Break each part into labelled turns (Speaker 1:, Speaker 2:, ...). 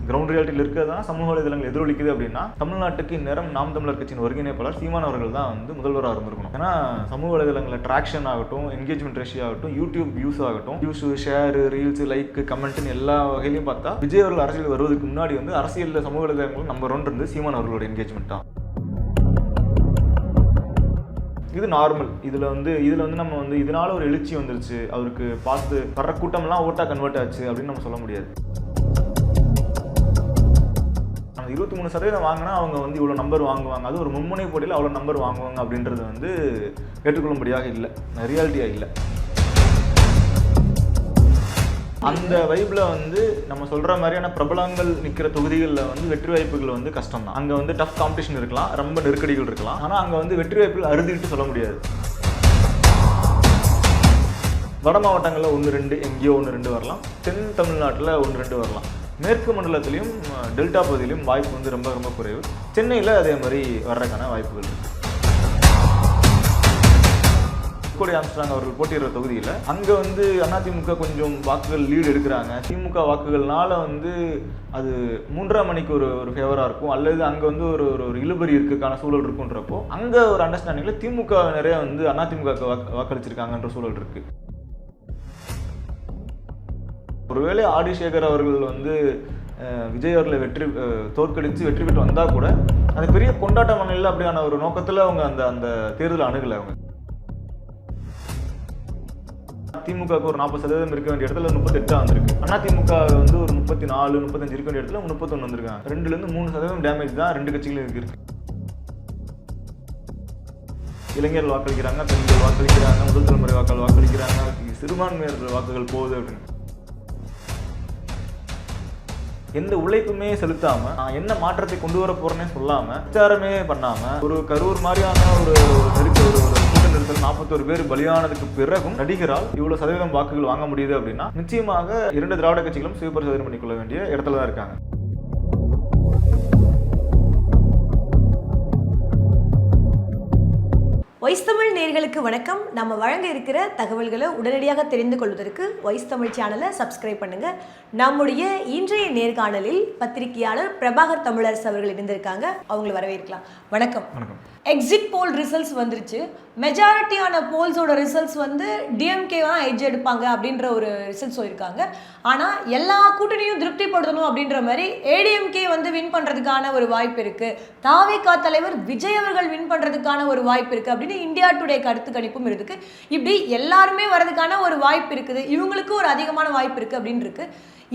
Speaker 1: Ground ரியாலிட்டியில் இருக்கிறது தான் சமூக வலைதளங்கள் எதிரொலிக்குது அப்படின்னா தமிழ்நாட்டுக்கு இந்நேரம் நாம் தமிழர் கட்சியின் ஒருங்கிணைப்பாளர் சீமான் அவர்கள் தான் வந்து முதல்வராக இருந்திருக்கணும். ஏன்னா சமூக வலைதளங்களில் ட்ராக்ஷன் ஆகட்டும், என்கேஜ்மெண்ட் ரேஷியோ ஆகட்டும், யூடியூப் வியூஸ் ஆகட்டும், வியூஸ், ஷேர், ரீல்ஸ், லைக், கமெண்ட்னு எல்லா வகையிலையும் பார்த்தா விஜய் அவர்கள் அரசியல் வருவதற்கு முன்னாடி வந்து அரசியலில் சமூக வலைதளங்கள் நம்பர் 1 இருந்து சீமான் அவர்களோட என்கேஜ்மெண்ட் தான். இது நார்மல். இதில் வந்து நம்ம வந்து இதனால ஒரு எழுச்சி வந்துருச்சு, அவருக்கு பார்த்து வர்ற கூட்டம்லாம் ஓட்டா கன்வெர்ட் ஆச்சு அப்படின்னு நம்ம சொல்ல முடியாது. 23% வாங்கினா அவங்க வந்து இவ்வளோ நம்பர் வாங்குவாங்க, அது ஒரு மும்முனை போட்டியில் அவ்வளோ நம்பர் வாங்குவாங்க அப்படின்றது வந்து ஏற்றுக்கொள்ளும்படியாக இல்லை, ரியாலிட்டியாக இல்லை. அந்த வைப்பில் வந்து நம்ம சொல்கிற மாதிரியான பிரபலங்கள் நிற்கிற தொகுதிகளில் வந்து வெற்றி வாய்ப்புகள் வந்து கஷ்டம் தான். அங்கே வந்து டஃப் காம்படிஷன் இருக்கலாம், ரொம்ப நெருக்கடிகள் இருக்கலாம், ஆனால் அங்கே வந்து வெற்றி வாய்ப்புகள் அறுதிட்டு சொல்ல முடியாது. வட மாவட்டங்களில் 1-2 எங்கேயோ 1-2 வரலாம், தென் தமிழ்நாட்டில் 1-2 வரலாம், மேற்கு மண்டலத்திலையும் டெல்டா பகுதியிலும் வாய்ப்பு வந்து ரொம்ப ரொம்ப குறைவு. சென்னையில் அதே மாதிரி வர்றதுக்கான வாய்ப்புகள் இருக்குது. கோடி ஆம்ஸ்ட்ராங் அவர்கள் போட்டியிடுற தொகுதியில் அங்கே வந்து அதிமுக கொஞ்சம் வாக்குகள் லீடு எடுக்கிறாங்க. திமுக வாக்குகள்னால வந்து அது 3ஆம் மணிக்கு ஒரு ஃபேவராக இருக்கும், அல்லது அங்கே வந்து ஒரு இழுபறி இருக்குக்கான சூழல் இருக்குன்றப்போ அங்கே ஒரு அண்டர்ஸ்டாண்டிங்கில் திமுக நிறைய வந்து அதிமுக வாக்களிச்சிருக்காங்கன்ற சூழல் இருக்கு. ஒருவேளை ஆடி சேகர் அவர்கள் வந்து விஜய் அவர்களை தோற்கடித்து வெற்றி பெற்று வந்தால் கூட அது பெரிய கொண்டாட்ட மண்ணில் அப்படியான ஒரு நோக்கத்தில் அவங்க அந்த தேர்தல் அணுகலை. அவங்க திமுகவுக்கு ஒரு 40% இருக்க வேண்டிய இடத்துல 38 வந்திருக்கு. அதிமுக வந்து ஒரு 34, 35 இருக்க வேண்டிய இடத்துல 31 வந்திருக்காங்க. 2-3% டேமேஜ் தான் 2 கட்சிகளும் இருக்கு. இளைஞர்கள் வாக்களிக்கிறாங்க, பெண்கள் வாக்களிக்கிறாங்க, முதல் தலைமுறை வாக்காளர் வாக்களிக்கிறாங்க, சிறுபான்மையர்கள் வாக்குகள் போகுது அப்படின்னு எந்த உழைப்புமே செலுத்தாம நான் என்ன மாற்றத்தை கொண்டு வர போறேன்னே சொல்லாம பிரச்சாரமே பண்ணாம ஒரு கரூர் மாதிரியான ஒரு கூட்ட நெரிசல் 41 பேர் பலியானதுக்கு பிறகும் நடிகரால் இவ்வளவு சதவீதம் வாக்குகள் வாங்க முடியுது அப்படின்னா நிச்சயமாக 2 திராவிட கட்சிகளும் சுயபரிசோதனை பண்ணிக்கொள்ள வேண்டிய இடத்துல தான் இருக்காங்க.
Speaker 2: வாய்ஸ் தமிழ் நேயர்களுக்கு வணக்கம். நம்ம வழங்க இருக்கிற தகவல்களை உடனடியாக தெரிந்து கொள்வதற்கு வாய்ஸ் தமிழ் சேனலை சப்ஸ்கிரைப் பண்ணுங்க. நம்முடைய இன்றைய நேர்காணலில் பத்திரிகையாளர் பிரபாகர் தமிழரசு அவர்கள் இணைந்திருக்காங்க. அவங்களை வரவேற்கலாம். வணக்கம்.
Speaker 1: வணக்கம்.
Speaker 2: எக்ஸிட் போல் ரிசல்ட்ஸ் வந்துருச்சு. மெஜாரிட்டியான போல்ஸோட ரிசல்ட்ஸ் வந்து டிஎம்கே தான் எட்ஜ் எடுப்பாங்க அப்படின்ற ஒரு ரிசல்ட்ஸ் சொல்லியிருக்காங்க. ஆனால் எல்லா கூட்டணியும் திருப்திப்படுத்தணும் அப்படின்ற மாதிரி ஏடிஎம்கே வந்து வின் பண்ணுறதுக்கான ஒரு வாய்ப்பு இருக்குது, தாவேகா தலைவர் விஜய் அவர்கள் வின் பண்ணுறதுக்கான ஒரு வாய்ப்பு இருக்குது அப்படின்னு இந்தியா டுடே கருத்து கணிப்பும் இருக்குது. இப்படி எல்லாருமே வர்றதுக்கான ஒரு வாய்ப்பு இருக்குது, இவங்களுக்கு ஒரு அதிகமான வாய்ப்பு இருக்குது அப்படின்னு இருக்கு.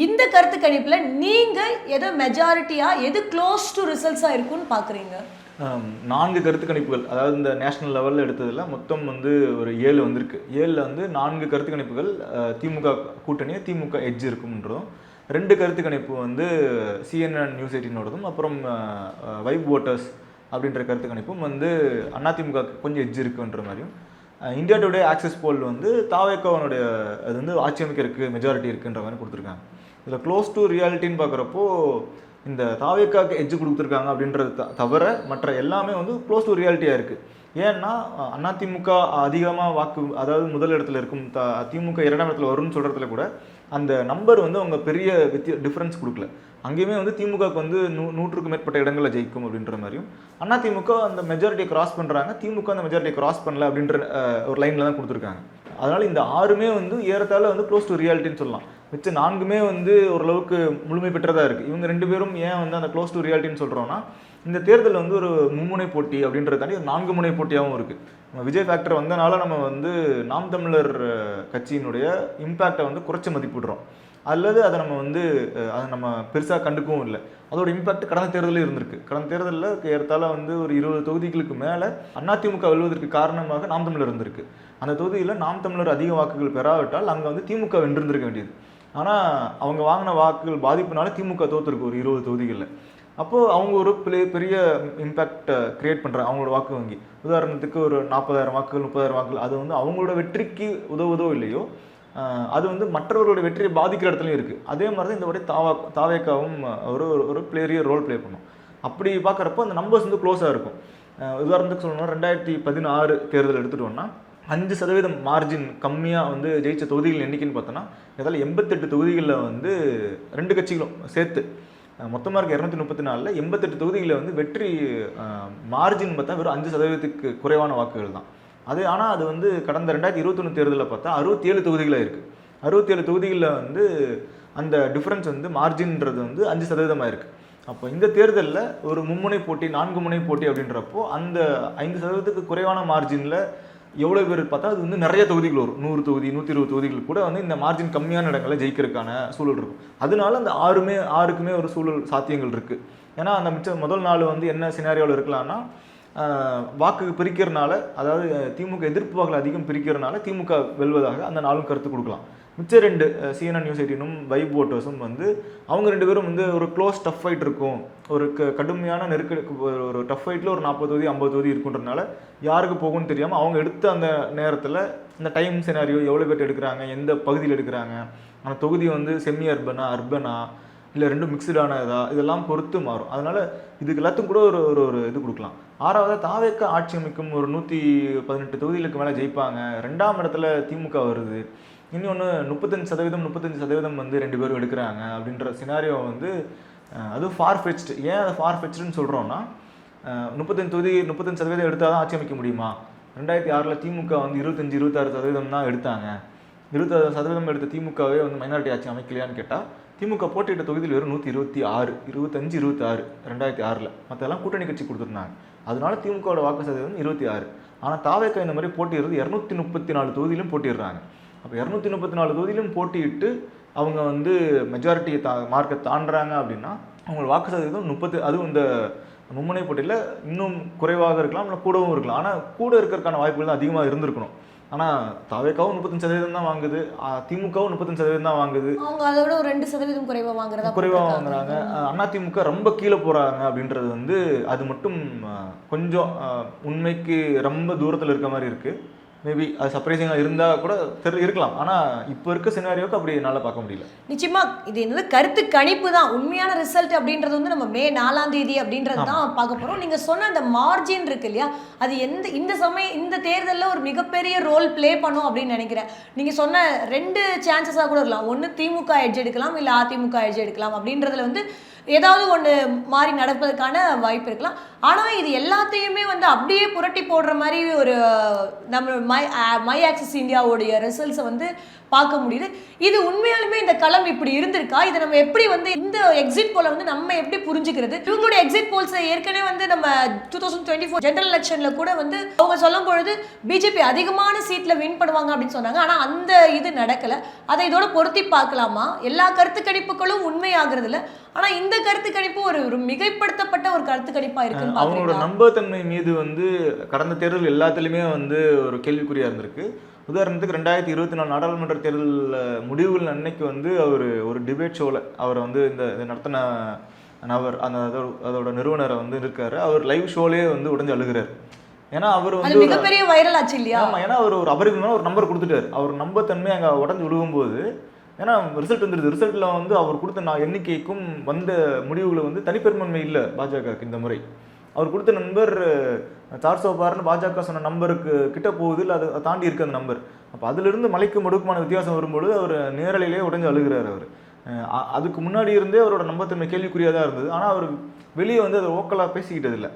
Speaker 2: இந்த கருத்து கணிப்பில் நீங்கள் எது மெஜாரிட்டியாக எது க்ளோஸ் டு ரிசல்ட்ஸாக இருக்குன்னு பார்க்குறீங்க?
Speaker 1: 4 கருத்து கணிப்புகள், அதாவது இந்த நேஷனல் லெவலில் எடுத்ததில் மொத்தம் வந்து ஒரு 7 வந்திருக்கு. 7ல் வந்து 4 கருத்து கணிப்புகள் திமுக கூட்டணியை திமுக எட்ஜ் இருக்கும்ன்றதும், 2 கருத்து கணிப்பு வந்து CNN நியூஸ் 18ஓடதும், அப்புறம் வைப் ஓட்டர்ஸ் அப்படின்ற கருத்து கணிப்பும் வந்து அதிமுக கொஞ்சம் எட்ஜ் இருக்குன்ற மாதிரியும், இந்தியா டுடே ஆக்சஸ் போல் வந்து தாவேக்காவனுடைய அது வந்து ஆட்சி அமைக்க இருக்குது, மெஜாரிட்டி இருக்குன்ற மாதிரி கொடுத்துருக்காங்க. இதில் க்ளோஸ் டு ரியாலிட்டின்னு பார்க்குறப்போ இந்த தாவேக்காவுக்கு எட்ஜ் கொடுத்துருக்காங்க அப்படின்றது தவிர மற்ற எல்லாமே வந்து க்ளோஸ் டு ரியாலிட்டியாக இருக்குது. ஏன்னா அதிமுக அதிகமாக வாக்கு, அதாவது முதல் இடத்துல இருக்கும், திமுக 2ஆம் இடத்துல வரும்னு சொல்கிறதுல கூட அந்த நம்பர் வந்து அவங்க பெரிய டிஃப்ரென்ஸ் கொடுக்கல. அங்கேயுமே வந்து திமுகவுக்கு வந்து 100க்கும் மேற்பட்ட இடங்களில் ஜெயிக்கும் அப்படின்ற மாதிரியும், அதிமுக அந்த மெஜாரிட்டியை கிராஸ் பண்ணுறாங்க, திமுக அந்த மெஜாரிட்டியை கிராஸ் பண்ணல அப்படின்ற ஒரு லைனில் தான் கொடுத்துருக்காங்க. அதனால் இந்த 6மே வந்து ஏறத்தாழ வந்து க்ளோஸ் டு ரியாலிட்டின்னு சொல்லலாம். மிச்ச 4மே வந்து ஓரளவுக்கு முழுமை பெற்றதாக இருக்குது. இவங்க 2 பேரும் ஏன் வந்து அந்த க்ளோஸ் டு ரியாலிட்டின்னு சொல்கிறோன்னா, இந்த தேர்தல் வந்து ஒரு மும்முனை போட்டி அப்படின்றதாண்டி ஒரு 4 முனை போட்டியாகவும் இருக்குது. நம்ம விஜய் ஃபேக்டர் வந்தனால நம்ம வந்து நாம் தமிழர் கட்சியினுடைய இம்பேக்டை வந்து குறைச்சி மதிப்பிடுறோம், அல்லது அதை நம்ம வந்து அதை நம்ம பெருசாக கண்டுக்கவும் இல்லை. அதோட இம்பாக்ட் கடந்த தேர்தலில் இருந்திருக்கு. கடந்த தேர்தலில் ஏறத்தாழ வந்து ஒரு 20 தொகுதிகளுக்கு மேலே அதிமுக வெல்வதற்கு காரணமாக நாம் தமிழர் இருந்திருக்கு. அந்த தொகுதியில் நாம் தமிழர் அதிக வாக்குகள் பெறாவிட்டால் அங்கே வந்து திமுக வென்றிருந்திருக்க வேண்டியது. ஆனால் அவங்க வாங்கின வாக்குகள் பாதிப்புனால திமுக தோற்றுருக்கு ஒரு 20 தொகுதிகளில். அப்போது அவங்க ஒரு பெரிய இம்பேக்டை க்ரியேட் பண்ணுறாங்க அவங்களோட வாக்கு வங்கி. உதாரணத்துக்கு ஒரு 40,000 வாக்குகள், 30,000 வாக்குகள், அது வந்து அவங்களோட வெற்றிக்கு உதவுதோ இல்லையோ, அது வந்து மற்றவர்களோட வெற்றியை பாதிக்கிற இடத்துலையும் இருக்குது. அதே மாதிரி தான் இந்த வாட்டி தாவேக்காவும் ஒரு பெரிய ரோல் ப்ளே பண்ணும். அப்படி பார்க்குறப்போ அந்த நம்பர்ஸ் வந்து க்ளோஸாக இருக்கும். உதாரணத்துக்கு சொல்லணும்னா 2016 தேர்தல் எடுத்துட்டோம்னா 5% மார்ஜின் கம்மியாக வந்து ஜெயிச்ச தொகுதிகள் எண்ணிக்கைன்னு பார்த்தோன்னா இதில் 88 தொகுதிகளில் வந்து 2 கட்சிகளும் சேர்த்து மொத்தமாக இருக்க 234ல் 88 தொகுதிகளில் வந்து வெற்றி மார்ஜின் பார்த்தா வெறும் 5%க்கு குறைவான வாக்குகள் தான். ஆனால் அது வந்து கடந்த 2021 தேர்தலில் பார்த்தா 67 தொகுதிகளாக இருக்குது. 67 தொகுதிகளில் வந்து அந்த டிஃப்ரென்ஸ் வந்து மார்ஜின்றது வந்து 5% இருக்குது. அப்போ இந்த தேர்தலில் ஒரு மும்முனை போட்டி 4 முனை போட்டி அப்படின்றப்போ அந்த 5%க்கு குறைவான மார்ஜினில் எவ்வளோ பேர் பார்த்தா அது வந்து நிறைய தொகுதிகள் வரும். 100 தொகுதி 120 தொகுதிகள் கூட வந்து இந்த மார்ஜின் கம்மியான இடங்களில் ஜெயிக்கிறதுக்கான சூழல் இருக்கும். அதனால அந்த ஆறுக்குமே ஒரு சூழல் சாத்தியங்கள் இருக்குது. ஏன்னா அந்த முதல் நாள் வந்து என்ன சினாரியோவில் இருக்கலாம்னா வாக்கு பிரிக்கிறதுனால, அதாவது திமுக எதிர்ப்பு வாக்குகள் அதிகம் பிரிக்கிறதுனால திமுக வெல்வதாக அந்த நாளும் கருத்து கொடுக்கலாம். மிச்ச 2 CNN நியூஸ் 18ம் வைப் ஓட்டர்ஸும் வந்து அவங்க 2 பேரும் வந்து ஒரு க்ளோஸ் டஃப் ஃபைட் இருக்கும், ஒரு கடுமையான ஒரு டஃப் ஃபைட்டில் ஒரு 40 தொகுதி 50 தொகுதி இருக்குன்றதுனால யாருக்கு போகும்னு தெரியாமல் அவங்க எடுத்த அந்த நேரத்தில் இந்த டைம் சினாரியோ எவ்வளோ பேர் எடுக்கிறாங்க, எந்த பகுதியில் எடுக்கிறாங்க, அந்த தொகுதி வந்து செமி அர்பனா இல்லை ரெண்டும் மிக்சடானதா, இதெல்லாம் பொறுத்து மாறும். அதனால் இதுக்கு எல்லாத்துக்கும் கூட ஒரு இது கொடுக்கலாம். 6வது தாவேக்கா ஆட்சி அமைக்கும், ஒரு 118 தொகுதிகளுக்கு மேலே ஜெயிப்பாங்க, 2ஆம் இடத்துல திமுக வருது, இன்னொன்று 35% வந்து 2 பேரும் எடுக்கிறாங்க அப்படின்ற சினாரியோ வந்து அதுவும் ஃபார்ஃபெச்டு. ஏன் அதை ஃபார்ஃபெச்டுன்னு சொல்கிறோன்னா 35% எடுத்தால் தான் ஆட்சி அமைக்க முடியுமா? 2006ல் திமுக வந்து 25-26% தான் எடுத்தாங்க. 26% எடுத்த திமுகவே வந்து மைனாரிட்டி ஆட்சி அமைக்கலையான்னு கேட்டால் திமுக போட்டியிட்ட தொகுதியில் வெறும் 126, 25-26 2006ல். மற்றெல்லாம் கூட்டணி கட்சி கொடுத்துருந்தாங்க. அதனால திமுகவோட வாக்கு சதவீதம் 26. ஆனால் தாவேக்கா இந்த மாதிரி போட்டிடுறது 234 தொகுதியிலும் போட்டிடுறாங்க. அப்போ 234 தொகுதியிலும் போட்டியிட்டு அவங்க வந்து மெஜாரிட்டியை மார்க்கை தாண்டுறாங்க அப்படின்னா அவங்க வாக்கு சதவீதம் 30. அதுவும் இந்த மும்முனை போட்டியில் இன்னும் குறைவாக இருக்கலாம், இல்லை கூடவும் இருக்கலாம். ஆனால் கூட இருக்கிறதுக்கான வாய்ப்புகள் தான் அதிகமாக இருந்திருக்கணும். ஆனால் தாவேக்காவும் 35% தான் வாங்குது, திமுகவும் 35% தான் வாங்குது.
Speaker 2: அவங்க அதோட ஒரு 2% குறைவாக
Speaker 1: வாங்குறாங்க. அதிமுக ரொம்ப கீழே போகிறாங்க அப்படின்றது வந்து அது மட்டும் கொஞ்சம் உண்மைக்கு ரொம்ப தூரத்தில் இருக்க மாதிரி இருக்குது. மேபி அது சர்ப்ரைசிங்காக இருந்தால் கூட இருக்கலாம். ஆனால் இப்போ இருக்க சினாரியோக்கு அப்படி என்னால் பார்க்க முடியல.
Speaker 2: நிச்சயமாக இது என்னது கருத்து கணிப்பு தான். உண்மையான ரிசல்ட் அப்படின்றது வந்து நம்ம மே 4ஆம் தேதி அப்படின்றது தான் பார்க்க போகிறோம். நீங்கள் சொன்ன அந்த மார்ஜின் இருக்கு இல்லையா, அது இந்த தேர்தலில் ஒரு மிகப்பெரிய ரோல் ப்ளே பண்ணும் அப்படின்னு நினைக்கிறேன். நீங்கள் சொன்ன 2 சான்சஸாக கூட இருக்கலாம். ஒன்று திமுக எட்ஜ் எடுக்கலாம், இல்லை அதிமுக எட்ஜ் எடுக்கலாம். அப்படின்றதுல வந்து ஏதாவது ஒன்று மாறி நடப்பதற்கான வாய்ப்பு இருக்கலாம். ஆனால் இது எல்லாத்தையுமே வந்து அப்படியே புரட்டி போடுற மாதிரி ஒரு நம்ம மை ஆக்சிஸ் இந்தியாவுடைய ரிசல்ட்ஸை வந்து பார்க்க முடியுது. இது உண்மையாலுமே இந்த களம் இப்படி இருந்திருக்கா? இதை நம்ம எப்படி வந்து இந்த எக்ஸிட் போல வந்து நம்ம எப்படி புரிஞ்சுக்கிறது? இவங்களுடைய எக்ஸிட் போல்ஸை ஏற்கனவே வந்து நம்ம 2024 ஜெனரல் எலெக்ஷனில் கூட வந்து அவங்க சொல்லும் பொழுது பிஜேபி அதிகமான சீட்டில் வின் பண்ணுவாங்க அப்படின்னு சொன்னாங்க. ஆனால் அந்த இது நடக்கலை. அதை இதோட பொருத்தி பார்க்கலாமா? எல்லா கருத்து கணிப்புகளும் உண்மையாகிறது இல்லை. ஆனால் இந்த கருத்து கணிப்பு ஒரு மிகைப்படுத்தப்பட்ட ஒரு கருத்து கணிப்பாக இருக்குன்னு
Speaker 1: அவங்களோட நம்பகத்தன்மை மீது வந்து கடந்த தேர்தல் எல்லாத்துலேயுமே வந்து ஒரு கேள்விக்குறியாக இருந்திருக்கு. உதாரணத்துக்கு 2024 நாடாளுமன்ற தேர்தல் முடிவுகள் அன்னைக்கு வந்து அவர் ஒரு டிபேட் ஷோவில் அவர் வந்து இந்த நடத்தின நபர் அதோட நிறுவனரை வந்து இருக்காரு. அவர் லைவ் ஷோலேயே வந்து உடஞ்சு அழுகிறார். ஏன்னா அவர் வந்து
Speaker 2: மிகப்பெரிய வைரல் ஆச்சு இல்லையா?
Speaker 1: ஆமாம், ஏன்னா அவர் ஒரு அபரிமிதமான ஒரு நம்பர் கொடுத்துட்டார். அவர் நம்பத்தன்மை அங்கே உடஞ்சு விழுகும்போது ஏன்னா ரிசல்ட் வந்துடுது. ரிசல்ட்டில் வந்து அவர் கொடுத்த எண்ணிக்கைக்கும் வந்த முடிவுகளை வந்து தனிப்பெரும்பான்மை இல்லை பாஜகவுக்கு இந்த முறை. அவர் கொடுத்த நம்பர் 400 பாஜக சொன்ன நம்பருக்கு கிட்ட போகுது, இல்லை அதை தாண்டி இருக்கு அந்த நம்பர். அப்போ அதிலிருந்து மலைக்கு மடுக்குமான வித்தியாசம் வரும்பொழுது அவர் நேரலையிலே உடஞ்சு அழுகிறார். அவர் அதுக்கு முன்னாடி இருந்தே அவரோட நம்பத்தன்மை கேள்விக்குறியாக தான் இருந்தது. ஆனால் அவர் வெளியே வந்து அதை ஓக்கலாக பேசிக்கிட்டது இல்லை.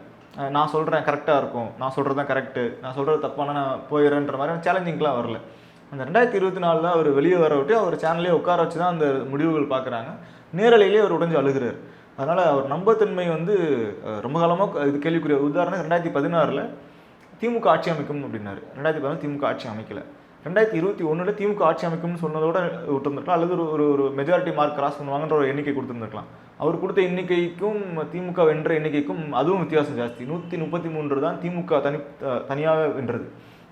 Speaker 1: நான் சொல்கிறேன் கரெக்டாக இருக்கும், நான் சொல்கிறது தான் கரெக்டு, நான் சொல்கிறது தப்பான நான் போயிடுறேன்ற மாதிரி சேலஞ்சிங்லாம் வரல. அந்த 2024 அவர் வெளியே வர விட்டு அவர் சேனல்லே உட்கார வச்சு தான் அந்த முடிவுகள் பார்க்குறாங்க. நேரலையிலே அவர் உடஞ்சு அழுகிறார். அதனால் அவர் நம்பத்தன்மை வந்து ரொம்ப காலமாக இது கேள்விக்குரிய. உதாரணம் 2016 திமுக ஆட்சி அமைக்கும் அப்படின்னாரு. 2016 திமுக ஆட்சி அமைக்கலை. 2021 திமுக ஆட்சி அமைக்கும்னு சொன்னதோட விட்டுருந்துருக்கலாம், அல்லது ஒரு மெஜாரிட்டி மார்க் கிராஸ் பண்ணுவாங்கன்ற ஒரு எண்ணிக்கை கொடுத்துருந்துருக்கலாம். அவர் கொடுத்த எண்ணிக்கைக்கும் திமுக வென்ற எண்ணிக்கைக்கும் அதுவும் வித்தியாசம் ஜாஸ்தி. 133 தான் திமுக தனியாக வென்றது.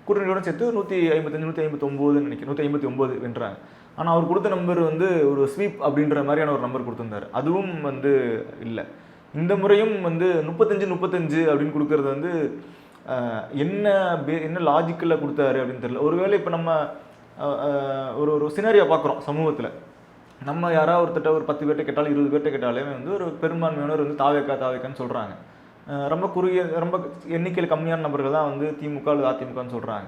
Speaker 1: கூட்டணியோடு சேர்த்து 155-159 நினைக்கிறேன், 159 வென்றாங்க. ஆனால் அவர் கொடுத்த நம்பர் வந்து ஒரு ஸ்வீப் அப்படின்ற மாதிரியான ஒரு நம்பர் கொடுத்துருந்தார். அதுவும் வந்து இல்லை. இந்த முறையும் வந்து 35 அப்படின்னு கொடுக்கறது வந்து என்ன லாஜிக்கில் கொடுத்தாரு அப்படின்னு தெரியல. ஒருவேளை இப்போ நம்ம ஒரு சினாரியா பார்க்குறோம் சமூகத்தில். நம்ம யாராவது ஒருத்தட்ட ஒரு 10 பேர்ட்ட கேட்டாலும் 20 பேர்ட்ட கேட்டாலே வந்து ஒரு பெரும்பான்மையானவர் வந்து தாவேக்கான்னு சொல்கிறாங்க. ரொம்ப எண்ணிக்கையில் கம்மியான நபர்கள் தான் வந்து திமுக அல்லது அதிமுகன்னு சொல்கிறாங்க.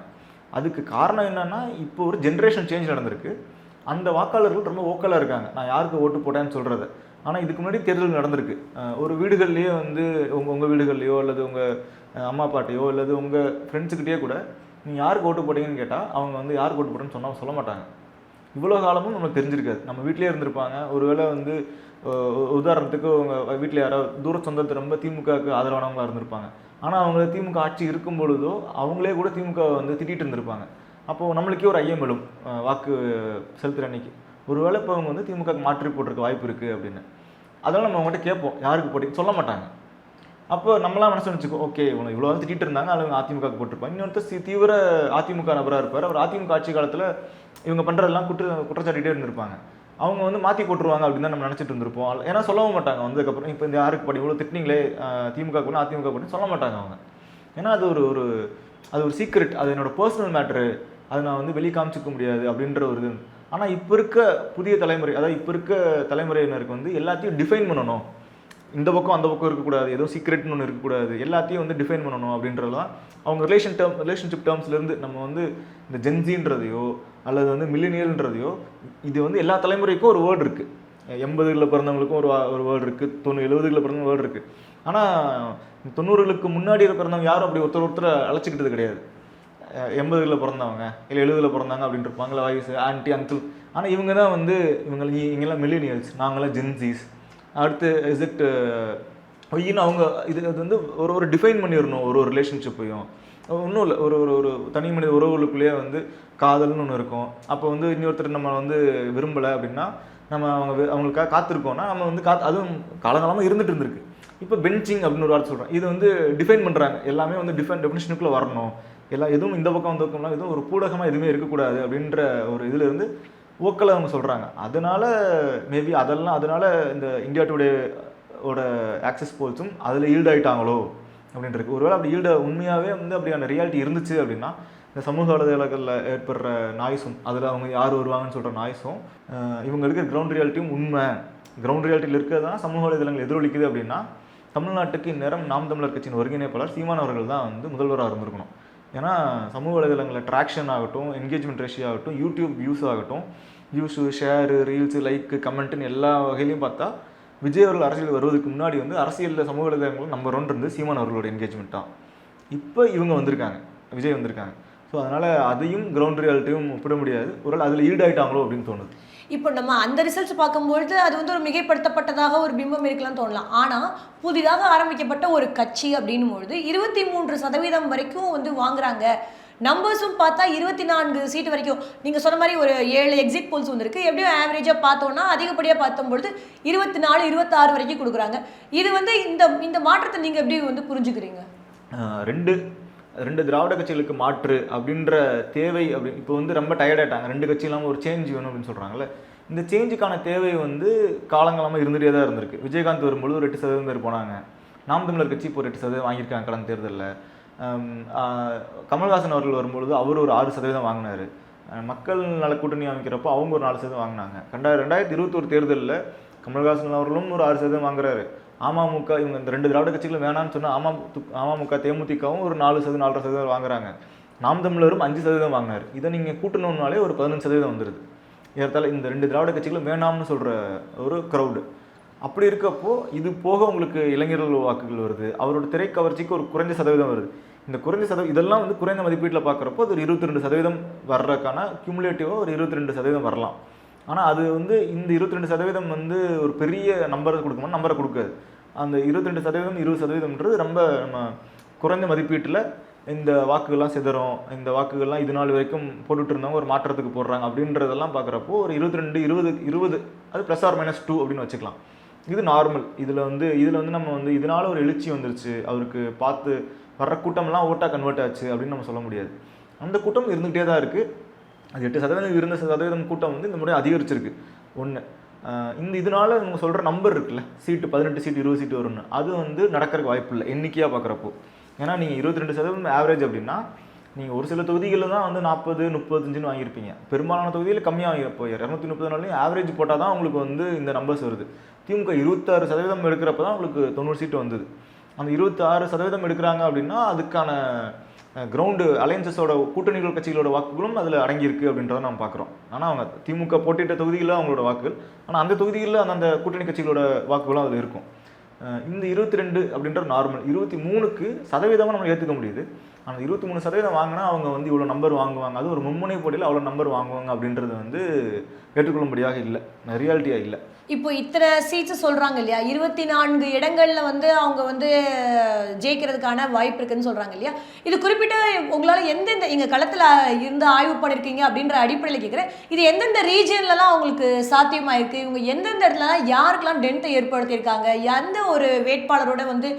Speaker 1: அதுக்கு காரணம் என்னன்னா, இப்போ ஒரு ஜென்ரேஷன் சேஞ்ச் நடந்திருக்கு. அந்த வாக்காளர்கள் ரொம்ப ஓக்கலாக இருக்காங்க. நான் யாருக்கு ஓட்டு போட்டேன்னு சொல்கிறது. ஆனால் இதுக்கு முன்னாடி தேர்தல் நடந்திருக்கு. ஒரு வீடுகள்லேயே வந்து உங்கள் வீடுகள்லையோ அல்லது உங்கள் அம்மா அப்பாட்டையோ அல்லது உங்கள் ஃப்ரெண்ட்ஸுக்கிட்டேயே கூட நீங்கள் யாருக்கு ஓட்டு போட்டீங்கன்னு கேட்டால் அவங்க வந்து யாருக்கு ஓட்டு போட்டேன்னு சொல்ல மாட்டாங்க. இவ்வளோ காலமும் நமக்கு தெரிஞ்சிருக்காது. நம்ம வீட்டிலே இருந்திருப்பாங்க. ஒருவேளை வந்து உதாரணத்துக்கு உங்கள் வீட்டில் யாராவது தூர சொந்தத்தை ரொம்ப திமுகவுக்கு ஆதரவானவங்களாக இருந்திருப்பாங்க. ஆனால் அவங்க திமுக ஆட்சி இருக்கும் பொழுதோ அவங்களே கூட திமுக வந்து திட்டிகிட்டு இருந்திருப்பாங்க. அப்போது நம்மளுக்கே ஒரு ஐயம் எழும் வாக்கு செலுத்துகிற அன்னைக்கு, ஒருவேளை இப்போ அவங்க வந்து திமுகவுக்கு மாற்றி போட்டிருக்க வாய்ப்பு இருக்குது அப்படின்னு. அதெல்லாம் நம்ம அவங்ககிட்ட கேட்போம், யாருக்கு போட்டி சொல்ல மாட்டாங்க. அப்போ நம்மளாம் மனசு வச்சுக்கோ, ஓகே இவங்க இவ்வளோ வந்து திட்டிட்டு இருந்தாங்க, அவங்க அதிமுகவுக்கு போட்டிருப்பாங்க. இன்னொருத்தர் தீவிர அதிமுக நபராக இருப்பார். அவர் அதிமுக ஆட்சி காலத்தில் இவங்க பண்ணுறதெல்லாம் குற்றச்சாட்டிகிட்டே இருந்திருப்பாங்க. அவங்க வந்து மாற்றி போட்டுருவாங்க அப்படின்னு தான் நம்ம நினச்சிட்டு இருந்திருப்போம். ஏன்னா சொல்லவும் மாட்டாங்க வந்ததுக்கப்புறம், இப்போ இந்த யாருக்கு படி இவ்வளோ திட்டினீங்களே திமுக கூட அதிமுக போட்டு சொல்ல மாட்டாங்க அவங்க. ஏன்னா அது ஒரு சீக்ரெட், அது என்னோட பர்சனல் மேட்ரு, அதை நான் வந்து வெளியே காமிச்சிக்க முடியாது அப்படின்ற ஒரு இது. ஆனால் இப்போ இருக்க புதிய தலைமுறை, அதாவது இப்போ இருக்க தலைமுறையினருக்கு வந்து எல்லாத்தையும் டிஃபைன் பண்ணணும். இந்த பக்கம் அந்த பக்கம் இருக்கக்கூடாது, ஏதோ சீக்ரெட்னு ஒன்று இருக்கக்கூடாது, எல்லாத்தையும் வந்து டிஃபைன் பண்ணணும் அப்படின்றதுலாம் அவங்க ரிலேஷன்ஷிப் டேர்ம்ஸ்லேருந்து நம்ம வந்து இந்த ஜென்சின்றதையோ அல்லது வந்து மில்லினியல்ன்றதையோ, இது வந்து எல்லா தலைமுறைக்கும் ஒரு வேர்டு இருக்குது. 80களில் பிறந்தவங்களுக்கும் ஒரு வேர்டு இருக்குது, 70களில் பிறந்தவங்க வேர்டு இருக்குது. ஆனால் 90களுக்கு முன்னாடி பிறந்தவங்க யாரும் அப்படி ஒருத்தரை அழைச்சிக்கிட்டது கிடையாது. 80களில் பிறந்தவங்க இல்லை 70களில் பிறந்தாங்க அப்படின்ட்டு இருப்பாங்களா, வாய்ஸ் ஆன்டி அங்கிள். ஆனால் இவங்க தான் வந்து இவங்கெல்லாம் மில்லினியல்ஸ், நாங்களாம் ஜென்சிஸ். அடுத்து இசட் இன்னும் அவங்க இது வந்து ஒரு டிஃபைன் பண்ணிடணும் ஒரு ரிலேஷன்ஷிப்பையும். ஒன்றும் இல்லை, ஒரு தனி மனித உறவுகளுக்குள்ளேயே வந்து காதல்னு ஒன்று இருக்கும். அப்போ வந்து இன்னொருத்தர் நம்ம வந்து விரும்பலை அப்படின்னா நம்ம அவங்களுக்காக காத்திருக்கோம்னா நம்ம வந்து அதுவும் காலங்காலமாக இருந்துட்டு இருந்திருக்கு. இப்போ பென்ச்சிங் அப்படின்னு ஒரு வார்த்தை சொல்கிறோம். இது வந்து டிஃபைன் பண்ணுறாங்க, எல்லாமே வந்து டெஃபினிஷனுக்குள்ளே வரணும், எதுவும் இந்த பக்கம் அந்த பக்கம்லாம் எதுவும் ஒரு பூடகமாக எதுவுமே இருக்கக்கூடாது அப்படின்ற ஒரு இதில் இருந்து ஓக்கலை அவங்க சொல்கிறாங்க. அதனால மேபி அதனால இந்த இந்தியா டுடே ஓட ஆக்சஸ் போல்ஸும் அதில் ஈல்டு ஆகிட்டாங்களோ அப்படின்றது. ஒருவேளை அப்படி உண்மையாகவே வந்து அப்படியான ரியாலிட்டி இருந்துச்சு அப்படின்னா இந்த சமூக வலைதளங்களில் ஏற்படுற நாய்ஸும் அதில் அவங்க யார் வருவாங்கன்னு சொல்கிற நாய்ஸும் இவங்க இருக்கிற கிரவுண்ட் ரியாலிட்டியும் உண்மை, கிரவுண்ட் ரியாலிட்டியில் இருக்கிறதான் சமூக வலைதளங்கள் எதிரொலிக்குது அப்படின்னா தமிழ்நாட்டுக்கு இந்நேரம் நாம் தமிழர் கட்சியின் ஒருங்கிணைப்பாளர் சீமான் அவர்கள் தான் வந்து முதல்வராக இருந்திருக்கணும். ஏன்னா சமூக வலைதளங்களில் ட்ராக்ஷன் ஆகட்டும், என்கேஜ்மெண்ட் ரேஷியோ ஆகட்டும், யூடியூப் வியூஸ் ஆகட்டும், வியூஸு ஷேரு ரீல்ஸு லைக்கு கமெண்ட்டுன்னு எல்லா வகையிலையும் பார்த்தா விஜய் அவர்கள் அரசியல் வருவதற்கு முன்னாடி வந்து அரசியலில் சமூக வலைதளங்கள் நம்பர் 1 இருந்து சீமான் அவர்களோட என்கேஜ்மெண்ட் தான். இப்போ இவங்க வந்திருக்காங்க, விஜய் வந்திருக்காங்க. ஸோ அதனால் அதையும் கிரவுண்ட் ரியாலிட்டியும் ஒப்பிட முடியாது. ஒரு அதில் ஈடாயிட்டாங்களோ அப்படின்னு தோணுது.
Speaker 2: இப்போ நம்ம அந்த ரிசல்ட்ஸ் பார்க்கும்பொழுது அது வந்து ஒரு மிகைப்படுத்தப்பட்டதாக ஒரு பிம்பம் இருக்கலாம்னு தோணலாம். ஆனால் புதிதாக ஆரம்பிக்கப்பட்ட ஒரு கட்சி அப்படின்னும் பொழுது 23% வரைக்கும் வந்து வாங்குறாங்க. நம்பர்ஸும் பார்த்தா 24 சீட்டு வரைக்கும், நீங்கள் சொன்ன மாதிரி ஒரு 7 எக்ஸிட் போல்ஸ் வந்துருக்கு. எப்படியும் ஆவரேஜாக பார்த்தோன்னா அதிகப்படியாக பார்த்தம்பொழுது 24, 26 வரைக்கும் கொடுக்குறாங்க. இது வந்து இந்த மாற்றத்தை நீங்கள் எப்படி வந்து புரிஞ்சுக்கிறீங்க?
Speaker 1: ரெண்டு திராவிட கட்சிகளுக்கு மாற்று அப்படின்ற தேவை இப்போ வந்து ரொம்ப டயர்டாயிட்டாங்க. 2 கட்சி இல்லாமல் ஒரு சேஞ்ச் வேணும் அப்படின்னு சொல்கிறாங்கல்ல. இந்த சேஞ்சுக்கான தேவை வந்து காலங்காலமாக இருந்துகிட்டே தான் இருந்திருக்கு. விஜயகாந்த் வரும்பொழுது ஒரு 8% பேர் போனாங்க. நாம் தமிழர் கட்சி இப்போ ஒரு 8% வாங்கியிருக்காங்க கடந்த தேர்தலில். கமல்ஹாசன் அவர்கள் வரும்பொழுது அவர் ஒரு 6% வாங்கினார். மக்கள் நல கூட்டணி அமைக்கிறப்போ அவங்க ஒரு 4% வாங்கினாங்க. 2021 தேர்தலில் கமல்ஹாசன் அவர்களும் ஒரு 6% வாங்குறாரு. அமமுக இவங்க இந்த 2 திராவிட கட்சிகளும் வேணான்னு சொன்னால் அமமுக தேமுதிகவும் ஒரு 4%, 4.5% வாங்குறாங்க. நாம் தமிழரும் 5% வாங்கினார். இதை நீங்கள் கூட்டணும்னாலே ஒரு 15% வந்துடுது. ஏற்றால இந்த 2 திராவிட கட்சிகளும் வேணாம்னு சொல்கிற ஒரு க்ரௌடு. அப்படி இருக்கப்போ இது போக உங்களுக்கு இளைஞர்கள் வாக்குகள் வருது, அவரோட திரைக்கவர்ச்சிக்கு ஒரு குறைஞ்ச சதவீதம் வருது. இந்த குறைஞ்ச சதவீதம் இதெல்லாம் வந்து குறைந்த மதிப்பீட்டில் பார்க்குறப்போ அது ஒரு 22% வர்றதுக்கான கியூமுலேட்டிவாக ஒரு 22% வரலாம். ஆனால் அது வந்து இந்த 22% வந்து ஒரு பெரிய நம்பரை கொடுக்குமா, நம்பரை கொடுக்காது. அந்த 22%, 20%ன்றது ரொம்ப நம்ம குறைந்த மதிப்பீட்டில் இந்த வாக்குகள்லாம் சிதறும், இந்த வாக்குகள்லாம் இது நாள் வரைக்கும் போட்டுட்டு இருந்தவங்க ஒரு மாற்றத்துக்கு போடுறாங்க அப்படின்றதெல்லாம் பார்க்குறப்போ ஒரு 22, 20 அது +or-2 அப்படின்னு வச்சுக்கலாம். இது நார்மல். இதில் வந்து நம்ம வந்து இதனால் ஒரு எழுச்சி வந்துருச்சு, அவருக்கு பார்த்து வர்ற கூட்டம்லாம் ஓட்டாக கன்வெர்ட் ஆச்சு அப்படின்னு நம்ம சொல்ல முடியாது. அந்த கூட்டம் இருந்துகிட்டே தான் இருக்குது. அது 8% இருந்த சதவீதம் கூட்டம் வந்து இந்த முறை அதிகரிச்சிருக்கு. இதனால நம்ம சொல்கிற நம்பர் இருக்குல்ல, சீட்டு 18 சீட்டு 20 சீட்டு வரும்னு, அது வந்து நடக்கிறதுக்கு வாய்ப்பு இல்லை எண்ணிக்கையாக பார்க்குறப்போ. ஏன்னா நீங்கள் 22% ஆவரேஜ் அப்படின்னா நீங்கள் ஒரு சில தொகுதிகளில் தான் வந்து 40, 35 வாங்கியிருப்பீங்க. பெரும்பாலான தொகுதியில் கம்மியாக போய் 230 ஆவரேஜ் போட்டால் தான் உங்களுக்கு வந்து இந்த நம்பர்ஸ் வருது. திமுக 26% எடுக்கிறப்ப தான் உங்களுக்கு 90 சீட்டு வந்தது. அந்த 26% எடுக்கிறாங்க அப்படின்னா அதுக்கான கிரவுண்டு அலையன்சஸோட கூட்டணிகள் கட்சிகளோட வாக்குகளும் அதில் அடங்கியிருக்கு அப்படின்றத நம்ம பார்க்குறோம். ஆனால் அவங்க திமுக போட்டியிட்ட தொகுதிகளில் அவங்களோட வாக்குகள், ஆனால் அந்த தொகுதிகளில் அந்த கூட்டணி கட்சிகளோட வாக்குகளும் அதில் இருக்கும். இந்த 22 அப்படின்ற நார்மல், 23க்கு சதவீதமாக நம்ம ஏற்றுக்க முடியுது. ஆனால் 23% வாங்கினா அவங்க வந்து இவ்வளோ நம்பர் வாங்குவாங்க, அது ஒரு மும்முனை போட்டியில் அவ்வளோ நம்பர் வாங்குவாங்க அப்படின்றது வந்து ஏற்றுக்கொள்ளும்படியாக இல்லை, ரியாலிட்டியாக இல்லை.
Speaker 2: இப்போ இத்தனை சீட்ஸ் சொல்றாங்க இல்லையா, 24 இடங்கள்ல வந்து அவங்க வந்து ஜெயிக்கிறதுக்கான வாய்ப்பு இருக்குன்னு சொல்றாங்க இல்லையா. இது குறிப்பிட்ட உங்களால எந்தெந்த இங்க களத்துல இருந்து ஆய்வு பண்ணிருக்கீங்க அப்படின்ற அடிப்படையில் கேட்குறேன். இது எந்தெந்த ரீஜியன்லலாம் அவங்களுக்கு சாத்தியமாயிருக்கு, இவங்க எந்தெந்த இடத்துலலாம் யாருக்கெல்லாம் டென்ட்டை ஏற்படுத்தியிருக்காங்க, எந்த ஒரு வேட்பாளரோட வந்து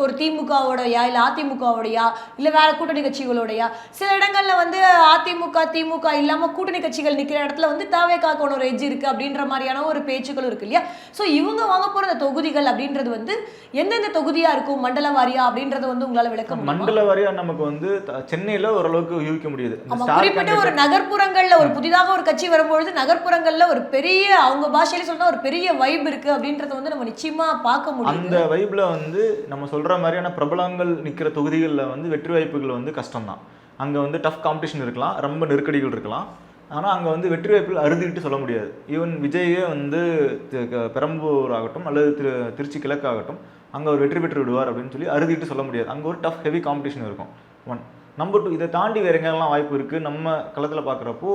Speaker 2: ஒரு திமுகவோடையா இல்லை அதிமுகவோடையா இல்லை வேற கூட்டணி கட்சிகளோடையா. சில இடங்கள்ல வந்து அதிமுக திமுக இல்லாமல் கூட்டணி கட்சிகள் நிற்கிற இடத்துல வந்து தாவேக்கான ஒரு எட்ஜ் இருக்கு அப்படின்ற மாதிரியான ஒரு பேச்சுக்கள் இருக்கு இல்லையா. ஸோ இவங்க வாங்க போற அந்த தொகுதிகள் அப்படின்றது வந்து எந்தெந்த தொகுதியா இருக்கும், மண்டல வாரியா அப்படின்றத வந்து உங்களால விளக்க முடியுமா?
Speaker 1: மண்டல வாரியா நமக்கு வந்து சென்னையில ஓரளவுக்கு யூகிக்க முடியுது.
Speaker 2: குறிப்பிட்ட ஒரு நகர்ப்புறங்கள்ல ஒரு புதிதாக ஒரு கட்சி வரும்பொழுது நகர்ப்புறங்கள்ல ஒரு பெரிய, அவங்க பாஷையில சொன்னா ஒரு பெரிய வைப் இருக்கு அப்படின்றத வந்து நம்ம நிச்சயமா பார்க்க முடியும்.
Speaker 1: அந்த வைப்ல வந்து நம்ம சொல்ற மாதிரியான பிரபலங்கள் நிற்கிற தொகுதிகளில் வந்து வெற்றி வாய்ப்புகள் வந்து கஷ்டம் தான். அங்கே வந்து டஃப் காம்படிஷன் இருக்கலாம், ரொம்ப நெருக்கடிகள் இருக்கலாம். ஆனால் அங்கே வந்து வெற்றி வாய்ப்புகள் அறுதிட்டு சொல்ல முடியாது. ஈவன் விஜயே வந்து பெரம்பூர் ஆகட்டும் அல்லது திருச்சி கிழக்கு ஆகட்டும் அங்கே ஒரு வெற்றி பெற்று விடுவார் அப்படின்னு சொல்லி அறுதிட்டு சொல்ல முடியாது. அங்கே ஒரு டஃப் ஹெவி காம்படிஷன் இருக்கும். 1. நம்பர் 2, இதை தாண்டி வேற எங்கெல்லாம் வாய்ப்பு இருக்குது நம்ம களத்தில் பார்க்குறப்போ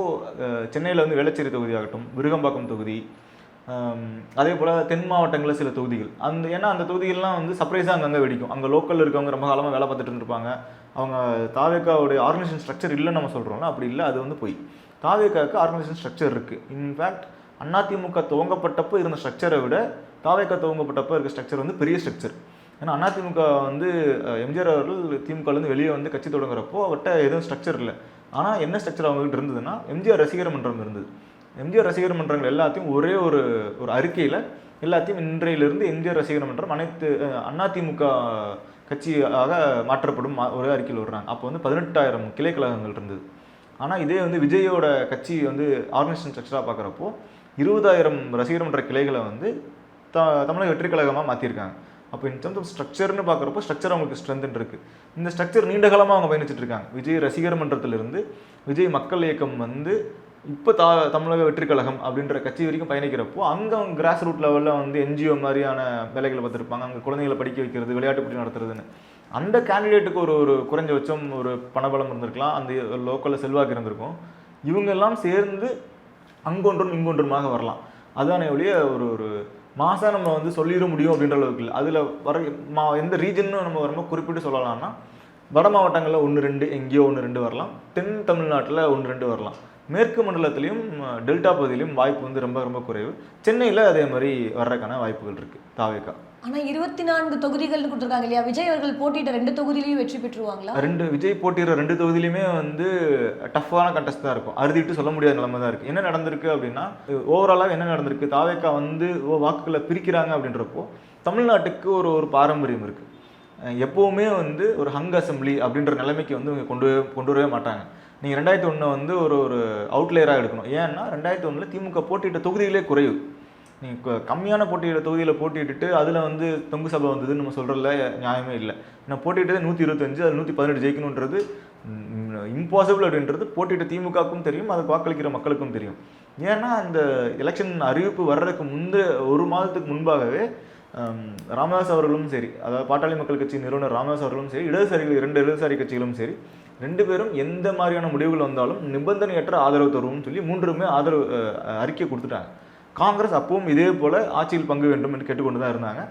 Speaker 1: சென்னையில் வந்து வேளச்சேரி தொகுதி ஆகட்டும், விருகம்பாக்கம் தொகுதி, அதே போல் தென் மாவட்டங்களில் சில தொகுதிகள் ஏன்னா அந்த தொகுதிகள்லாம் வந்து சர்ப்ரைஸாக அங்கங்கே வெடிக்கும். அங்கே லோக்கலில் இருக்கவங்க ரொம்ப காலமாக வேலை பார்த்துட்டு இருப்பாங்க. அவங்க தாவேக்காவுடைய ஆர்கனைசேஷன் ஸ்ட்ரக்சர் இல்லைன்னு நம்ம சொல்கிறோம்ல, அப்படி இல்லை, அது வந்து போய் தாவேக்காவுக்கு ஆர்கனைசேஷன் ஸ்ட்ரக்சர் இருக்குது. இன்ஃபேக்ட் அதிமுக துவங்கப்பட்டப்போ இருந்த ஸ்ட்ரக்சரை விட தாவேக்கா துவங்கப்பட்டப்போ இருக்க ஸ்ட்ரக்சர் வந்து பெரிய ஸ்ட்ரக்சர். ஏன்னா அதிமுக வந்து எம்ஜிஆர் அவர்கள் திமுகலேருந்து வெளியே வந்து கட்சி தொடங்குறப்போ அவர்கிட்ட எதுவும் ஸ்ட்ரக்சர் இல்லை. ஆனால் என்ன ஸ்ட்ரக்சர் அவங்ககிட்ட இருந்ததுன்னா எம்ஜிஆர் ரசிகர் மன்றம் இருந்தது. எம்ஜிஆர் ரசிகர் மன்றங்கள் எல்லாத்தையும் ஒரே ஒரு அறிக்கையில் எல்லாத்தையும் இன்றையிலிருந்து எம்ஜிஆர் ரசிகர் மன்றம் அனைத்து அதிமுக கட்சியாக மாற்றப்படும் ஒரே அறிக்கையில் விடுறாங்க. அப்போ வந்து 18,000 கிளை கழகங்கள் இருந்தது. ஆனால் இதே வந்து விஜயோட கட்சி வந்து ஆர்கனைசேஷன் ஸ்ட்ரக்சராக பார்க்குறப்போ 20,000 ரசிகர் மன்ற கிளைகளை வந்து தமிழக வெற்றி கழகமாக மாற்றிருக்காங்க. அப்போ இன் டர்ம்ஸ் ஆஃப் ஸ்ட்ரக்சர்னு பார்க்குறப்போ ஸ்ட்ரக்சர் அவங்களுக்கு ஸ்ட்ரென்த் இருக்குது. இந்த ஸ்ட்ரக்சர் நீண்ட காலமாக அவங்க பயணிச்சுட்டு இருக்காங்க. விஜய் ரசிகர் மன்றத்திலிருந்து விஜய் மக்கள் இயக்கம் வந்து இப்போ தமிழக வெற்றி கழகம் அப்படின்ற கட்சி வரைக்கும் பயணிக்கிறப்போ அங்கே அவங்க கிராஸ் ரூட் லெவலில் வந்து என்ஜிஓ மாதிரியான வேலைகளை பார்த்துருப்பாங்க. அங்கே குழந்தைகளை படிக்க வைக்கிறது, விளையாட்டு போட்டி நடத்துறதுன்னு. அந்த கேண்டிடேட்டுக்கு ஒரு குறைஞ்சபட்சம் ஒரு பணபலம் இருந்திருக்கலாம், அந்த லோக்கலில் செல்வாக்கு இருந்திருக்கும். இவங்க எல்லாம் சேர்ந்து அங்கொன்றும் இங்கொன்றுமாக வரலாம். அதுதானே ஒழிய ஒரு மாதம் நம்ம வந்து சொல்லிட முடியும் அப்படின்ற அளவுக்கு இல்லை. அதில் வர எந்த ரீஜன்னு நம்ம ரொம்ப குறிப்பிட்டு சொல்லலாம்னா வட மாவட்டங்களில் 1-2 எங்கேயோ 1-2 வரலாம், தென் தமிழ்நாட்டில் 1-2 வரலாம். மேற்கு மண்டலத்திலையும் டெல்டா பகுதியிலையும் வாய்ப்பு வந்து ரொம்ப ரொம்ப குறைவு. சென்னையில் அதே மாதிரி வர்றதுக்கான வாய்ப்புகள் இருக்குது தாவேக்கா.
Speaker 2: ஆனால் 24 தொகுதிகள் கொடுத்துருக்காங்க இல்லையா, விஜய் அவர்கள் போட்டியிட்ட 2 தொகுதியிலையும் வெற்றி பெற்றுருவாங்களா?
Speaker 1: விஜய் போட்டியிட 2 தொகுதியிலுமே வந்து டஃப்பான கண்டஸ்ட் தான் இருக்கும், அறுதிட்டு சொல்ல முடியாத நிலைமை தான் இருக்குது. என்ன நடந்திருக்கு அப்படின்னா, ஓவராலாக என்ன நடந்திருக்கு, தாவேக்கா வந்து வாக்குகளை பிரிக்கிறாங்க அப்படின்றப்போ தமிழ்நாட்டுக்கு ஒரு பாரம்பரியம் இருக்குது. எப்போவுமே வந்து ஒரு ஹங் அசம்பிளி அப்படின்ற நிலைமைக்கு வந்து இவங்க கொண்டு வரவே மாட்டாங்க. நீங்கள் 2001 வந்து ஒரு அவுட்லேயராக எடுக்கணும். ஏன்னா 2001 திமுக போட்டியிட்ட தொகுதிகளே குறைவு. நீங்கள் கம்மியான போட்டியிட்ட தொகுதியில் போட்டிட்டு அதில் வந்து தொங்கு சபை வந்ததுன்னு நம்ம சொல்கிறதுல நியாயமே இல்லை. நான் போட்டிட்டது 125, அது 118 ஜெயிக்கணுன்றது இம்பாசிபிள் அப்படின்றது போட்டியிட்ட திமுகவுக்கும் தெரியும், அதுக்கு வாக்களிக்கிற மக்களுக்கும் தெரியும். ஏன்னா அந்த எலெக்ஷன் அறிவிப்பு வர்றதுக்கு ஒரு மாதத்துக்கு முன்பாகவே ராமதாஸ் அவர்களும் சரி, அதாவது பாட்டாளி மக்கள் கட்சி நிறுவனர் ராமதாஸ் அவர்களும் சரி, இடதுசாரிகள் 2 இடதுசாரி கட்சிகளும் சரி, 2 பேரும் எந்த மாதிரியான முடிவுகள் வந்தாலும் நிபந்தனையற்ற ஆதரவு தருவோம்னு சொல்லி 3மே ஆதரவு அறிக்கை கொடுத்துட்டாங்க. காங்கிரஸ் அப்பவும் இதே போல் ஆட்சியில் பங்கு வேண்டும் என்று கேட்டுக்கொண்டு தான் இருந்தாங்க.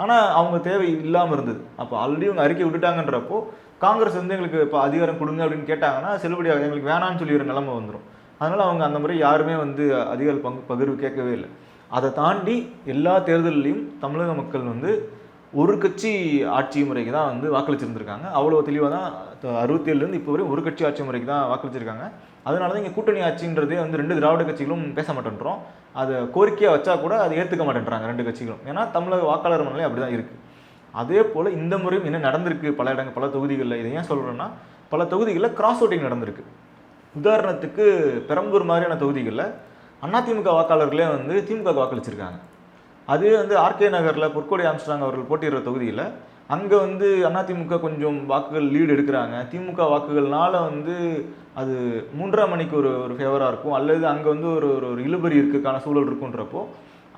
Speaker 1: ஆனால் அவங்க தேவை இல்லாமல் இருந்தது. அப்போ ஆல்ரெடி இவங்க அறிக்கை விட்டுட்டாங்கன்றப்போ காங்கிரஸ் வந்து எங்களுக்கு இப்போ அதிகாரம் கொடுங்க அப்படின்னு கேட்டாங்கன்னா செல்லுபடியாக எங்களுக்கு வேணான்னு சொல்லிடுற நிலைமை வந்துடும். அதனால் அவங்க அந்த முறை யாருமே வந்து அதிகார பகிர்வு கேட்கவே இல்லை. அதை தாண்டி எல்லா தேர்தலையும் தமிழக மக்கள் வந்து ஒரு கட்சி ஆட்சி முறைக்கு தான் வந்து வாக்களிச்சிருந்துருக்காங்க. அவ்வளோ தெளிவாக தான் 67லேருந்து இப்போ வரையும் ஒரு கட்சி ஆட்சி முறைக்கு தான் வாக்களிச்சிருக்காங்க. அதனால தான் இங்கே கூட்டணி ஆட்சின்றதே வந்து 2 திராவிட கட்சிகளும் பேச மாட்டேன்றோம். அதை கோரிக்கையாக வச்சா கூட அதை ஏற்றுக்க மாட்டேன்றாங்க 2 கட்சிகளும். ஏன்னா தமிழக வாக்காளர் மனநிலை அப்படி தான் இருக்குது. அதே போல் இந்த முறையும் என்ன நடந்திருக்கு பல தொகுதிகளில். இதை ஏன் சொல்கிறேன்னா, பல தொகுதிகளில் கிராஸ் ஓட்டிங் நடந்திருக்கு. உதாரணத்துக்கு பெரம்பூர் மாதிரியான தொகுதிகளில் அதிமுக வாக்காளர்களே வந்து திமுக வாக்களிச்சிருக்காங்க. அதே வந்து ஆர்கே நகரில் பொற்கொடி ஆம்ஸ்ட்ராங் அவர்கள் போட்டியிடுற தொகுதியில் அங்கே வந்து அதிமுக கொஞ்சம் வாக்குகள் லீடு எடுக்கிறாங்க. திமுக வாக்குகள்னால வந்து அது 3ஆம் மணிக்கு ஒரு ஃபேவராக இருக்கும், அல்லது அங்கே வந்து ஒரு இழுபறி இருக்குக்கான சூழல் இருக்குன்றப்போ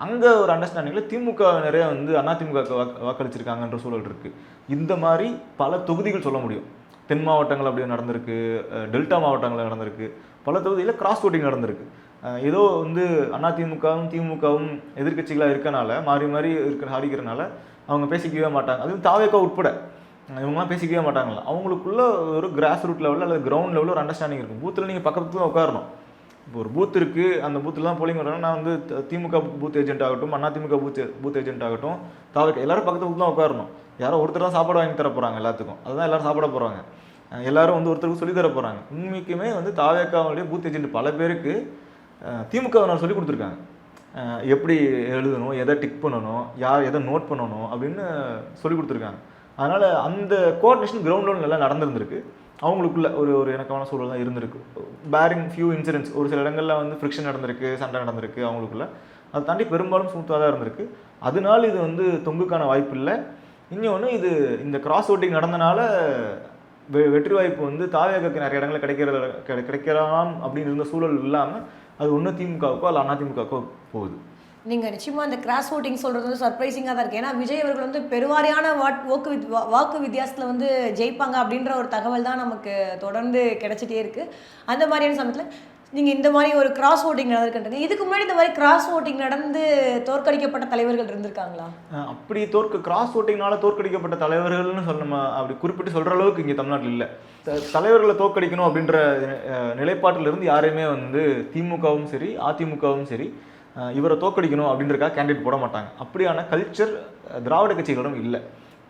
Speaker 1: அங்கே ஒரு அண்டர்ஸ்டாண்டிங்கில் திமுக நிறைய வந்து அதிமுக வாக்களிச்சிருக்காங்கன்ற சூழல் இருக்குது. இந்த மாதிரி பல தொகுதிகள் சொல்ல முடியும். தென் மாவட்டங்கள் அப்படி நடந்திருக்கு, டெல்டா மாவட்டங்களில் நடந்திருக்கு, பல தொகுதியில் கிராஸ் ஓட்டிங் நடந்திருக்கு. ஏதோ வந்து அதிமுகவும் திமுகவும் எதிர்கட்சிகளாக இருக்கனால மாறி மாறி சாதிக்கிறனால அவங்க பேசிக்கவே மாட்டாங்க. அதுவும் தாவேக்கா உட்பட இவங்கலாம் பேசிக்கவே மாட்டாங்கல்ல. அவங்களுக்குள்ள ஒரு கிராஸ் ரூட் லெவலில் அல்லது கிரவுண்ட் லெவலில் ஒரு அண்டர்ஸ்டாண்டிங் இருக்கும். பூத்தில் நீங்கள் பக்கத்துல உட்காரணும். இப்போ ஒரு பூத் இருக்குது, அந்த பூத்தில் தான் போலிங் வரணும். நான் வந்து திமுக பூத் ஏஜென்ட் ஆகட்டும், அதிமுக பூத் ஏஜென்ட் ஆகட்டும், தாவேக்கா எல்லாரும் பக்கத்து பூத் தான் உட்காரணும். யாரோ ஒருத்தர் தான் சாப்பாடு வாங்கி தர போகிறாங்க, எல்லாத்துக்கும் அதுதான் எல்லாரும் சாப்பிட போகிறாங்க. எல்லாரும் வந்து ஒருத்தருக்கு சொல்லி தர போகிறாங்க. உண்மைக்குமே வந்து தாவேக்காவுடைய பூத் ஏஜென்ட் பல பேருக்கு திமுகவினர் சொல்லி கொடுத்துருக்காங்க. எப்படி எழுதணும், எதை டிக் பண்ணணும், யார் எதை நோட் பண்ணணும் அப்படின்னு சொல்லி கொடுத்துருக்காங்க. அதனால் அந்த கோஆர்டினேஷன் கிரவுண்ட் லெவலில் நல்லா நடந்திருந்திருக்கு. அவங்களுக்குள்ள ஒரு இணக்கமான சூழல் தான் இருந்திருக்கு. பேரிங் ஃபியூ இன்சிடென்ட்ஸ், ஒரு சில இடங்களில் வந்து ஃப்ரிக்ஷன் நடந்திருக்கு, சண்டை நடந்திருக்கு அவங்களுக்குள்ள. அதை தாண்டி பெரும்பாலும் ஸ்மூத்தாக தான் இருந்திருக்கு. அதனால இது வந்து தொங்குக்கான வாய்ப்பு இல்லை. இன்னொன்று, இது இந்த கிராஸ் ஓட்டிங் நடந்தனால வெற்றி வாய்ப்பு வந்து தாவேகாவுக்கு நிறைய இடங்களில் கிடைக்கலாம் அப்படின்னு இருந்த சூழல் இல்லாமல் அது ஒன்று திமுகவுக்கோ அல்ல அதிமுகவுக்கோ போகுது.
Speaker 2: நீங்கள் நிச்சயமாக அந்த கிராஸ் ஓட்டிங் சொல்கிறது வந்து சர்ப்ரைசிங்காக தான் இருக்குது. ஏன்னா விஜய் அவர்கள் வந்து பெருவாரியான வாக்கு வித்தியாசத்தில் வந்து ஜெயிப்பாங்க அப்படின்ற ஒரு தகவல் தான் நமக்கு தொடர்ந்து கிடைச்சிட்டே இருக்குது. அந்த மாதிரியான சமயத்தில் நீங்கள் இந்த மாதிரி ஒரு கிராஸ் ஓட்டிங் நடந்திருக்கின்றீங்க. இதுக்கு முன்னாடி இந்த மாதிரி கிராஸ் ஓட்டிங் நடந்து தோற்கடிக்கப்பட்ட தலைவர்கள் இருந்திருக்காங்களா?
Speaker 1: அப்படி கிராஸ் ஓட்டிங்னால தோற்கடிக்கப்பட்ட தலைவர்கள்னு சொல்லணுமா அப்படி குறிப்பிட்டு சொல்கிற அளவுக்கு இங்கே தமிழ்நாட்டில் இல்லை. தலைவர்களை தோற்கடிக்கணும் அப்படின்ற நிலைப்பாட்டிலிருந்து யாரையுமே வந்து திமுகவும் சரி அதிமுகவும் சரி இவரை தோற்கடிக்கணும் அப்படின்றக்காக கேண்டிடேட் போட மாட்டாங்க. அப்படியான கல்ச்சர் திராவிட கட்சிகளிடம் இல்லை.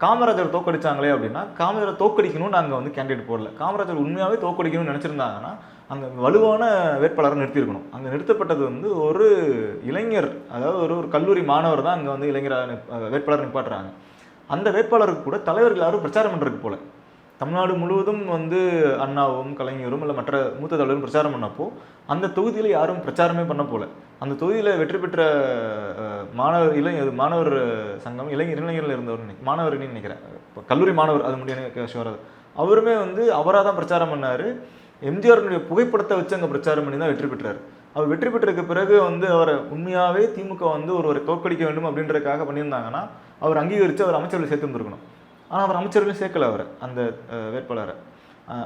Speaker 1: காமராஜர் தோற்கடிச்சாங்களே அப்படின்னா காமராஜரை தோற்கடிக்கணும்னு நாங்கள் வந்து கேண்டிடேட் போடல. காமராஜர் உண்மையாகவே தோற்கடிக்கணும்னு நினச்சிருந்தாங்கன்னா அங்கே வலுவான வேட்பாளரை நிறுத்தியிருக்கணும். அங்கே நிறுத்தப்பட்டது வந்து ஒரு இளைஞர், அதாவது ஒரு கல்லூரி மாணவர் தான் அங்கே வந்து வேட்பாளர் நிப்பாட்டுறாங்க. அந்த வேட்பாளருக்கு கூட தலைவர்கள் யாரும் பிரச்சாரம் பண்ணுறதுக்கு போல. தமிழ்நாடு முழுவதும் வந்து அண்ணாவும் கலைஞரும் இல்லை மற்ற மூத்த தலைவரும் பிரச்சாரம் பண்ணப்போ அந்த தொகுதியில் யாரும் பிரச்சாரமே பண்ண போல. அந்த தொகுதியில் வெற்றி பெற்ற மாணவர் சங்கம் இளைஞர்கள் இருந்தவர் மாணவர்னு நினைக்கிறேன், கல்லூரி மாணவர், அது முடியாது, அவருமே வந்து அவராக தான் பிரச்சாரம் பண்ணார். எம்ஜிஆருடைய புகைப்படத்தை வச்சு அங்கே பிரச்சாரம் பண்ணி தான் வெற்றி பெற்றார். அவர் வெற்றி பெற்றதுக்கு பிறகு வந்து அவரை உண்மையாகவே திமுக வந்து ஒருவரை தோற்கடிக்க வேண்டும் அப்படின்றதுக்காக பண்ணியிருந்தாங்கன்னா அவர் அங்கீகரித்து அவர் அமைச்சர்களை சேர்த்துருந்துருக்கணும். ஆனால் அவர் அமைச்சர்களும் சேர்க்கலை. அவர் அந்த வேட்பாளரை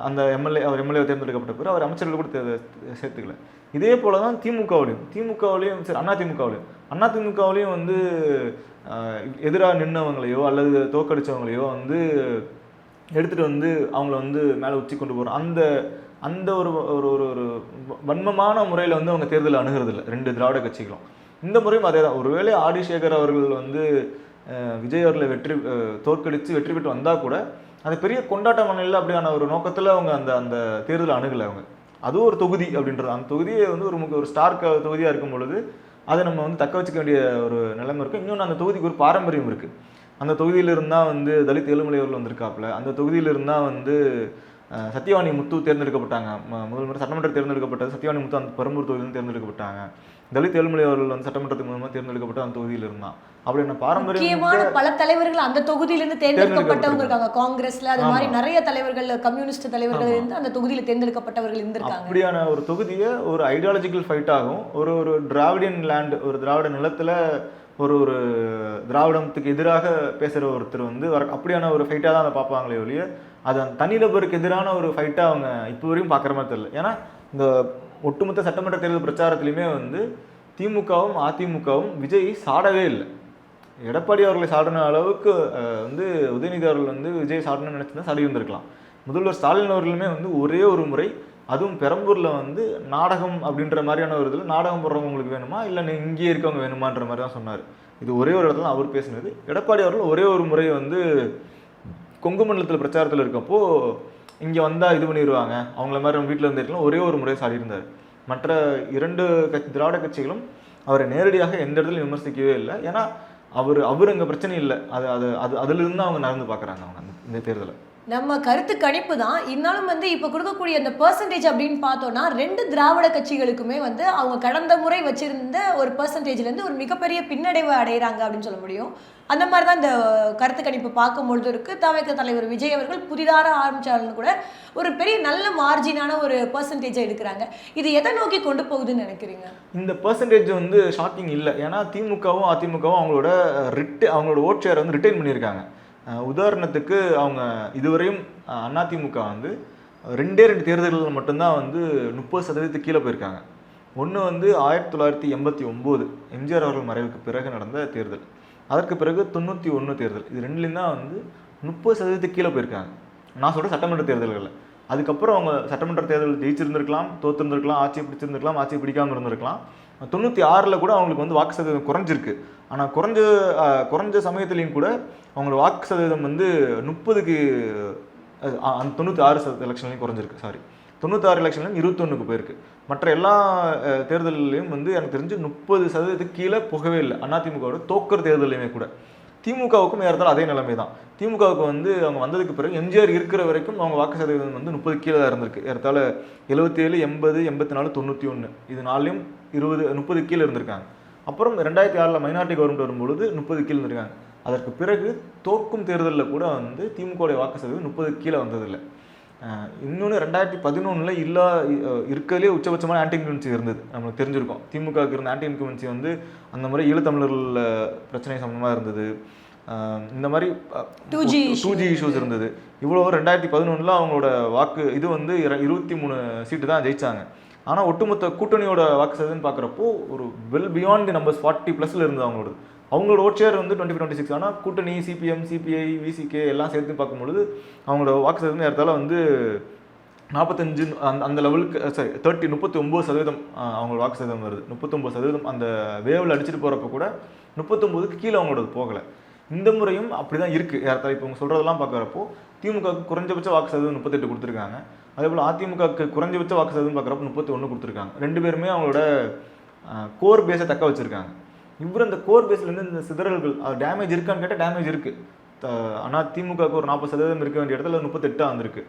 Speaker 1: அந்த அவர் எம்எல்ஏ தேர்ந்தெடுக்கப்பட்ட பிறகு அவர் அமைச்சர்கள் கூட சேர்த்துக்கல. இதே போல தான் திமுகவிலையும் சரி அதிமுகவிலையும் வந்து எதிராக நின்றவங்களையோ அல்லது தோற்கடிச்சவங்களையோ வந்து எடுத்துகிட்டு வந்து அவங்கள வந்து மேலே உச்சி கொண்டு போகிறோம். அந்த ஒரு ஒரு வன்மமான முறையில் வந்து அவங்க தேர்தலில் அணுகிறதில்லை ரெண்டு திராவிட கட்சிகளும். இந்த முறையும் அதே தான். ஒருவேளை ஆதிசேகர் அவர்கள் வந்து விஜய் அவர்களை தோற்கடித்து வெற்றி பெற்று வந்தால் கூட அது பெரிய கொண்டாட்ட மண்ணில் அப்படியான ஒரு நோக்கத்தில் அவங்க அந்த தேர்தலை அணுகலை. அவங்க அதுவும் ஒரு தொகுதி அப்படின்றது, அந்த தொகுதியை வந்து ஒரு ஸ்டார் தொகுதியாக இருக்கும் பொழுது அதை நம்ம வந்து தக்க வச்சுக்க வேண்டிய ஒரு நிலைமை இருக்குது. இன்னொன்று, அந்த தொகுதிக்கு ஒரு பாரம்பரியம் இருக்குது. அந்த தொகுதியிலிருந்தால் வந்து தலித் ஏழுமலை அவர்கள் வந்திருக்காப்புல. அந்த தொகுதியிலிருந்தால் வந்து சத்யவாணி முத்து தேர்ந்தெடுக்கப்பட்டாங்க. முதல் முறை சட்டமன்ற தேர்ந்தெடுக்கப்பட்டது சத்யவாணி முத்து அந்த பெரம்பூர் தொகுதியிலிருந்து தேர்ந்தெடுக்கப்பட்டாங்க. தலித் ஏழுமலை அவர்கள் வந்து சட்டமன்றத்துக்கு மூலமாக தேர்ந்தெடுக்கப்பட்ட அந்த தொகுதியில் இருந்தான். அப்படின்னா பாரம்பரியம்
Speaker 2: பல தலைவர்கள் அந்த தொகுதியிலிருந்து தேர்ந்தெடுக்கப்பட்டவங்க இருக்காங்க. காங்கிரஸ்ல அது மாதிரி நிறைய தலைவர்கள், கம்யூனிஸ்ட் தலைவர்கள் இருந்து அந்த தொகுதியில் தேர்ந்தெடுக்கப்பட்டவர்கள் இருந்திருக்காங்க.
Speaker 1: அப்படியான ஒரு தொகுதியை ஒரு ஐடியாலஜிக்கல் ஃபைட் ஆகும். ஒரு திராவிடியன் லேண்ட், ஒரு திராவிட நிலத்துல ஒரு திராவிடத்துக்கு எதிராக பேசுகிற ஒருத்தர் வந்து அப்படியான ஒரு ஃபைட்டாக தான் அதை பார்ப்பாங்களே ஒழிய அது அந்த தனிநபருக்கு எதிரான ஒரு ஃபைட்டாக அவங்க இப்போ வரையும் பார்க்குற மாதிரி தெரியல. ஏன்னா இந்த ஒட்டுமொத்த சட்டமன்ற தேர்தல் பிரச்சாரத்துலையுமே வந்து திமுகவும் அதிமுகவும் விஜய் சாடவே இல்லை. எடப்பாடி அவர்களை சாடின அளவுக்கு வந்து உதயநிதி அவர்கள் வந்து விஜய் சாடணும்னு நினச்சிருந்தா சாடி இருந்திருக்கலாம். முதல்வர் ஸ்டாலின் அவர்களுமே வந்து ஒரே ஒரு முறை, அதுவும் பெரம்பூரில் வந்து நாடகம் அப்படின்ற மாதிரியான ஒரு இதில் நாடகம் போடுறவங்க உங்களுக்கு வேணுமா இல்லை இங்கேயே இருக்கவங்க வேணுமான்ற மாதிரி தான் சொன்னார். இது ஒரே ஒரு இடத்துல அவர் பேசினது. எடப்பாடி அவர்கள் ஒரே ஒரு முறை வந்து கொங்கு மண்டலத்தில் பிரச்சாரத்தில் இருக்கப்போ இங்கே வந்தால் இது பண்ணிடுவாங்க அவங்கள மாதிரி அவங்க வீட்டில் இருந்திருக்கலாம் ஒரே ஒரு முறையை சாடியிருந்தார். மற்ற இரண்டு திராவிட கட்சிகளும் அவரை நேரடியாக எந்த இடத்துலையும் விமர்சிக்கவே இல்லை. ஏன்னா அவர் அங்கே பிரச்சனை இல்லை. அதிலிருந்து அவங்க நடந்து பார்க்குறாங்க அவங்க இந்த தேர்தலை.
Speaker 2: நம்ம கருத்து கணிப்பு தான். இருந்தாலும் வந்து இப்போ கொடுக்கக்கூடிய அந்த பெர்சன்டேஜ் அப்படின்னு பார்த்தோம்னா 2 திராவிட கட்சிகளுக்குமே வந்து அவங்க கடந்த முறை வச்சிருந்த ஒரு பெர்சன்டேஜ்லேருந்து ஒரு மிகப்பெரிய பின்னடைவு அடைகிறாங்க அப்படின்னு சொல்ல முடியும். அந்த மாதிரி தான் இந்த கருத்து கணிப்பு பார்க்கும்பொழுது இருக்குது. தவிக தலைவர் விஜய் அவர்கள் புதிதாக ஆரம்பித்தாலும் கூட ஒரு பெரிய நல்ல மார்ஜினான ஒரு பெர்சன்டேஜை எடுக்கிறாங்க. இது எதை நோக்கி கொண்டு போகுதுன்னு நினைக்கிறீங்க?
Speaker 1: இந்த பெர்சன்டேஜ் வந்து ஷாக்கிங் இல்லை. ஏன்னா திமுகவும் அதிமுகவும் அவங்களோட ஓட் ஷேரை வந்து ரிட்டைன் பண்ணியிருக்காங்க. உதாரணத்துக்கு அவங்க இதுவரையும் அதிமுக வந்து 2 தேர்தல்கள் மட்டும்தான் வந்து 30% கீழே போயிருக்காங்க. ஒன்று வந்து 1989 எம்ஜிஆர் அவர்கள் மறைவுக்கு பிறகு நடந்த தேர்தல், அதற்கு பிறகு 91 தேர்தல். இது ரெண்டுலேயும் தான் வந்து 30% கீழே போயிருக்காங்க. நான் சொல்கிறேன் சட்டமன்ற தேர்தல்களில். அதுக்கப்புறம் அவங்க சட்டமன்ற தேர்தல் ஜெயிச்சிருந்திருக்கலாம், தோற்றுருந்துருக்கலாம், ஆட்சியை பிடிச்சிருந்துருக்கலாம், ஆட்சியை பிடிக்காமல் இருந்திருக்கலாம். 96 கூட அவங்களுக்கு வந்து வாக்கு சதவீதம் குறைஞ்சிருக்கு. ஆனால் குறைஞ்ச சமயத்துலேயும் கூட அவங்களோட வாக்கு சதவீதம் வந்து 30க்கு 96 எலெக்ஷன்லையும் குறைஞ்சிருக்கு. 96 எலெக்ஷன்லையும் 21க்கு போயிருக்கு. மற்ற எல்லா தேர்தல்லையும் வந்து எனக்கு தெரிஞ்சு 30% கீழே போகவே இல்லை. அதிமுகவோட தோக்கிற தேர்தலையுமே கூட. திமுகவுக்கும் ஏறத்தாலும் அதே நிலைமை தான். திமுகவுக்கு வந்து அவங்க வந்ததுக்கு பிறகு எம்ஜிஆர் இருக்கிற வரைக்கும் அவங்க வாக்கு சதவீதம் வந்து 30 கீழே தான் இருந்திருக்கு. ஏறத்தால 77, 80, 84, 91 இது 4லையும் 30 கீழே இருந்திருக்காங்க. அப்புறம் 2006 மைனாரிட்டி கவர்மெண்ட் வரும்பொழுது 30 கீழே இருந்திருக்காங்க. அதற்கு பிறகு தோற்கும் தேர்தலில் கூட வந்து திமுகவுடைய வாக்கு சதவீதம் 30 கீழே வந்ததில்லை. இன்னொன்று 2011 இருக்கிறதுலே உச்சபட்சமான ஆன்டி இன்குமென்சி இருந்தது. நம்மளுக்கு தெரிஞ்சிருக்கும். திமுகவுக்கு இருந்த ஆன்டி இன்குமென்சி வந்து அந்த மாதிரி ஈழத்தமிழர்கள் பிரச்சனை சம்பந்தமாக இருந்தது. இந்த மாதிரி 2G இஷ்யூஸ் இருந்தது. இவ்வளோ 2011 அவங்களோட வாக்கு இது வந்து 23 சீட்டு தான் ஜெயிச்சாங்க. ஆனால் ஒட்டுமொத்த கூட்டணியோட வாக்கு சதவீதம் பார்க்குறப்போ ஒரு வெல் பியாண்ட் தி நம்பர்ஸ் 40+ இருந்தது அவங்களோட ஓட் ஷேர் வந்து 25-26. ஆனால் கூட்டணி சிபிஎம், சிபிஐ, விசிகே எல்லாம் சேர்த்து பார்க்கும்பொழுது அவங்களோட வாக்கு சதவீதம் ஏறத்தால வந்து 45 அந்த லெவலுக்கு 39% அவங்களோட வாக்கு சதவீதம் வருது. 39% அந்த வேவில் அடிச்சுட்டு போகிறப்ப கூட 39க்கு கீழே அவங்களோட போகலை. இந்த முறையும் அப்படி தான் இருக்குது. ஏறத்தால இப்போ அவங்க சொல்கிறதெல்லாம் பார்க்குறப்போ திமுகவுக்கு குறைஞ்சபட்ச வாக்கு சதவீதம் 38 கொடுத்துருக்காங்க. அதே போல் அதிமுகவுக்கு குறைஞ்சபட்ச வாக்கு சதவீதம் பார்க்குறப்போ 31 கொடுத்துருக்காங்க. 2 பேருமே அவங்களோட கோர் பேஸை தக்க வச்சுருக்காங்க. இவர் அந்த கோர் பேஸ்லேருந்து இந்த சிதறல்கள் அது டேமேஜ் இருக்கான்னு கேட்டால் டேமேஜ் இருக்குது. அதிமுகவுக்கு ஒரு 40% இருக்க வேண்டிய இடத்துல 38 வந்திருக்கு.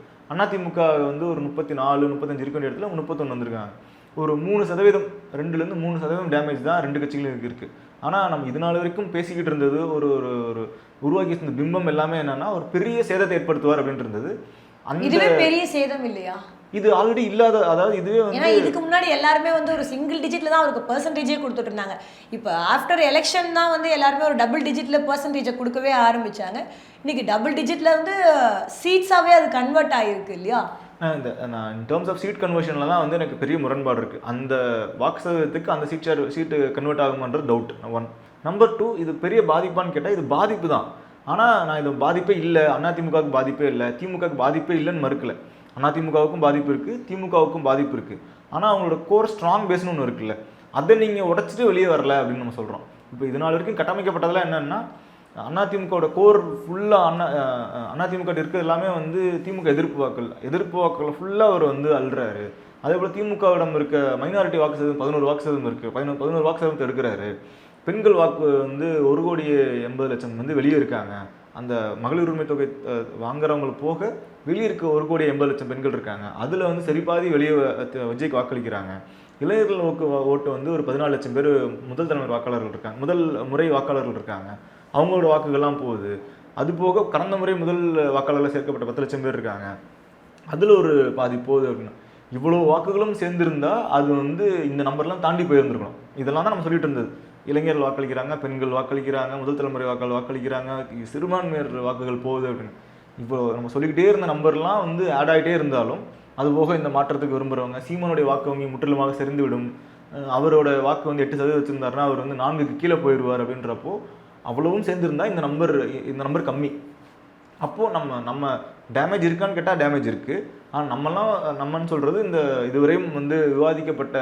Speaker 1: அதிமுக வந்து ஒரு 34, 35 இருக்க வேண்டிய இடத்துல 31 வந்திருக்காங்க. ஒரு 3%, 2-3% டேமேஜ் தான் 2 கட்சிகளும் இருக்குது. ஆனால் நம்ம இது நாள் வரைக்கும் பேசிக்கிட்டு இருந்தது ஒரு ஒரு உருவாக்கி இருந்த பிம்பம் எல்லாமே என்னன்னா ஒரு பெரிய சேதத்தை ஏற்படுத்துவார் அப்படின்ட்டு இருந்தது.
Speaker 2: இதுவே பெரிய சேதம் இல்லையா?
Speaker 1: இது ஆல்ரெடி இல்லாத, அதாவது இதுவே வந்து
Speaker 2: ஏன்னா இதுக்கு முன்னாடி எல்லாருமே வந்து ஒரு சிங்கிள் டிஜிட்ல தான் அவருக்கு பெர்சன்டேஜே கொடுத்துட்டு இருந்தாங்க. இப்போ ஆஃப்டர் எலெக்ஷன் தான் வந்து எல்லாருமே ஒரு டபுள் டிஜிட்ல பெர்சன்டேஜை கொடுக்கவே ஆரம்பிச்சாங்க. இன்னைக்கு டபுள் டிஜிட்ல வந்து சீட்ஸாவே அது கன்வெர்ட் ஆகிருக்கு இல்லையா?
Speaker 1: நான் இன் டேர்ம்ஸ் ஆஃப் சீட் கன்வர்ஷனில் தான் வந்து எனக்கு பெரிய முரண்பாடு இருக்குது. அந்த வாக்கு சதவீதத்துக்கு அந்த சீட்டு கன்வெர்ட் ஆகுமான்றது டவுட். 1. நம்பர் 2, இது பெரிய பாதிப்பான்னு கேட்டால் இது பாதிப்பு தான். ஆனால் நான் இது பாதிப்பே இல்லை, அதிமுகவுக்கு பாதிப்பே இல்லை, திமுகவுக்கு பாதிப்பே இல்லைன்னு மறுக்கலை. அதிமுகவுக்கும் பாதிப்பு இருக்குது, திமுகவுக்கும் பாதிப்பு இருக்குது. ஆனால் அவங்களோட கோர் ஸ்ட்ராங் பேஸ்னு ஒன்று இருக்குல்ல, அதை நீங்கள் உடச்சிட்டு வெளியே வரல அப்படின்னு நம்ம சொல்கிறோம். இப்போ இது நாள் வரைக்கும் கட்டமைக்கப்பட்டதெல்லாம் என்னென்னா அதிமுகவோட கோர் ஃபுல்லாக அதிமுக இருக்கிறது எல்லாமே வந்து திமுக எதிர்ப்பு வாக்கள் ஃபுல்லாக அவர் வந்து அல்றாரு. அதே போல் திமுகவிடம் இருக்க மைனாரிட்டி வாக்கு சதவீதம் 11 வாக்கு சதவீதம் இருக்குது. 11 வாக்கு சதவீதத்தை எடுக்கிறாரு. பெண்கள் வாக்கு வந்து 1,80,00,000 வந்து வெளியே இருக்காங்க. அந்த மகளிர் உரிமை தொகை வாங்குறவங்களுக்கு போக வெளியே இருக்க 1,80,00,000 பெண்கள் இருக்காங்க. அதில் வந்து சரிபாதி வெளியே விஜய்க்கு வாக்களிக்கிறாங்க. இளைஞர்கள் ஓட்டு வந்து ஒரு 14,00,000 பேர் முதல் தலைமுறை வாக்காளர்கள் இருக்காங்க, முதல் முறை வாக்காளர்கள் இருக்காங்க. அவங்களோட வாக்குகள்லாம் போகுது. அது போக கடந்த முறை முதல் வாக்காளர்கள் சேர்க்கப்பட்ட 10,00,000 பேர் இருக்காங்க. அதில் ஒரு பாதி போகுது அப்படின்னா இவ்வளோ வாக்குகளும் சேர்ந்துருந்தா அது வந்து இந்த நம்பர்லாம் தாண்டி போயிருந்துருக்கணும். இதெல்லாம் தான் நம்ம சொல்லிட்டு இருந்தது. இளைஞர்கள் வாக்களிக்கிறாங்க, பெண்கள் வாக்களிக்கிறாங்க, முதல் தலைமுறை வாக்களிக்கிறாங்க, சிறுபான்மையர் வாக்குகள் போகுது அப்படின்னு இப்போ நம்ம சொல்லிக்கிட்டே இருந்த நம்பர்லாம் வந்து ஆட் ஆகிட்டே இருந்தாலும் அது போக இந்த மாற்றத்துக்கு விரும்புகிறவங்க சீமானுடைய வாக்கு வங்கி முற்றிலுமாக செறிந்து விடும், அவரோட வாக்கு வந்து 8% வச்சுருந்தாருன்னா அவர் வந்து 4க்கு கீழே போயிடுவார் அப்படின்றப்போ அவ்வளவும் சேர்ந்துருந்தா இந்த நம்பர் கம்மி. அப்போது நம்ம டேமேஜ் இருக்கான்னு கேட்டால் டேமேஜ் இருக்குது. ஆனால் நம்மன்னு சொல்கிறது இந்த இதுவரையும் வந்து விவாதிக்கப்பட்ட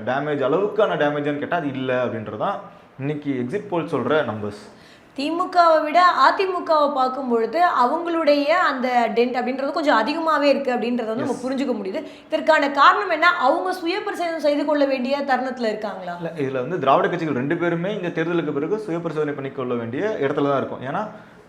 Speaker 1: டேமேஜ் அளவுக்கான டேமேஜான்னு கேட்டால் அது இல்லை அப்படின்றதான் இன்னைக்கு எக்ஸிட் போல் சொல்கிற நம்பர்ஸ்.
Speaker 2: திமுகவை விட அதிமுகவை பார்க்கும்பொழுது அவங்களுடைய அந்த டென்ட் அப்படின்றது கொஞ்சம் அதிகமாகவே இருக்குது அப்படின்றத வந்து நம்ம புரிஞ்சுக்க முடியுது. இதற்கான காரணம் என்ன? அவங்க சுயபரிசோதனை செய்து கொள்ள வேண்டிய தருணத்தில் இருக்காங்களா? இல்லை,
Speaker 1: இதில் வந்து திராவிட கட்சிகள் 2 பேருமே இந்த தேர்தலுக்கு பிறகு சுயபரிசோதனை பண்ணிக்கொள்ள வேண்டிய இடத்துல தான் இருக்கும். ஏன்னா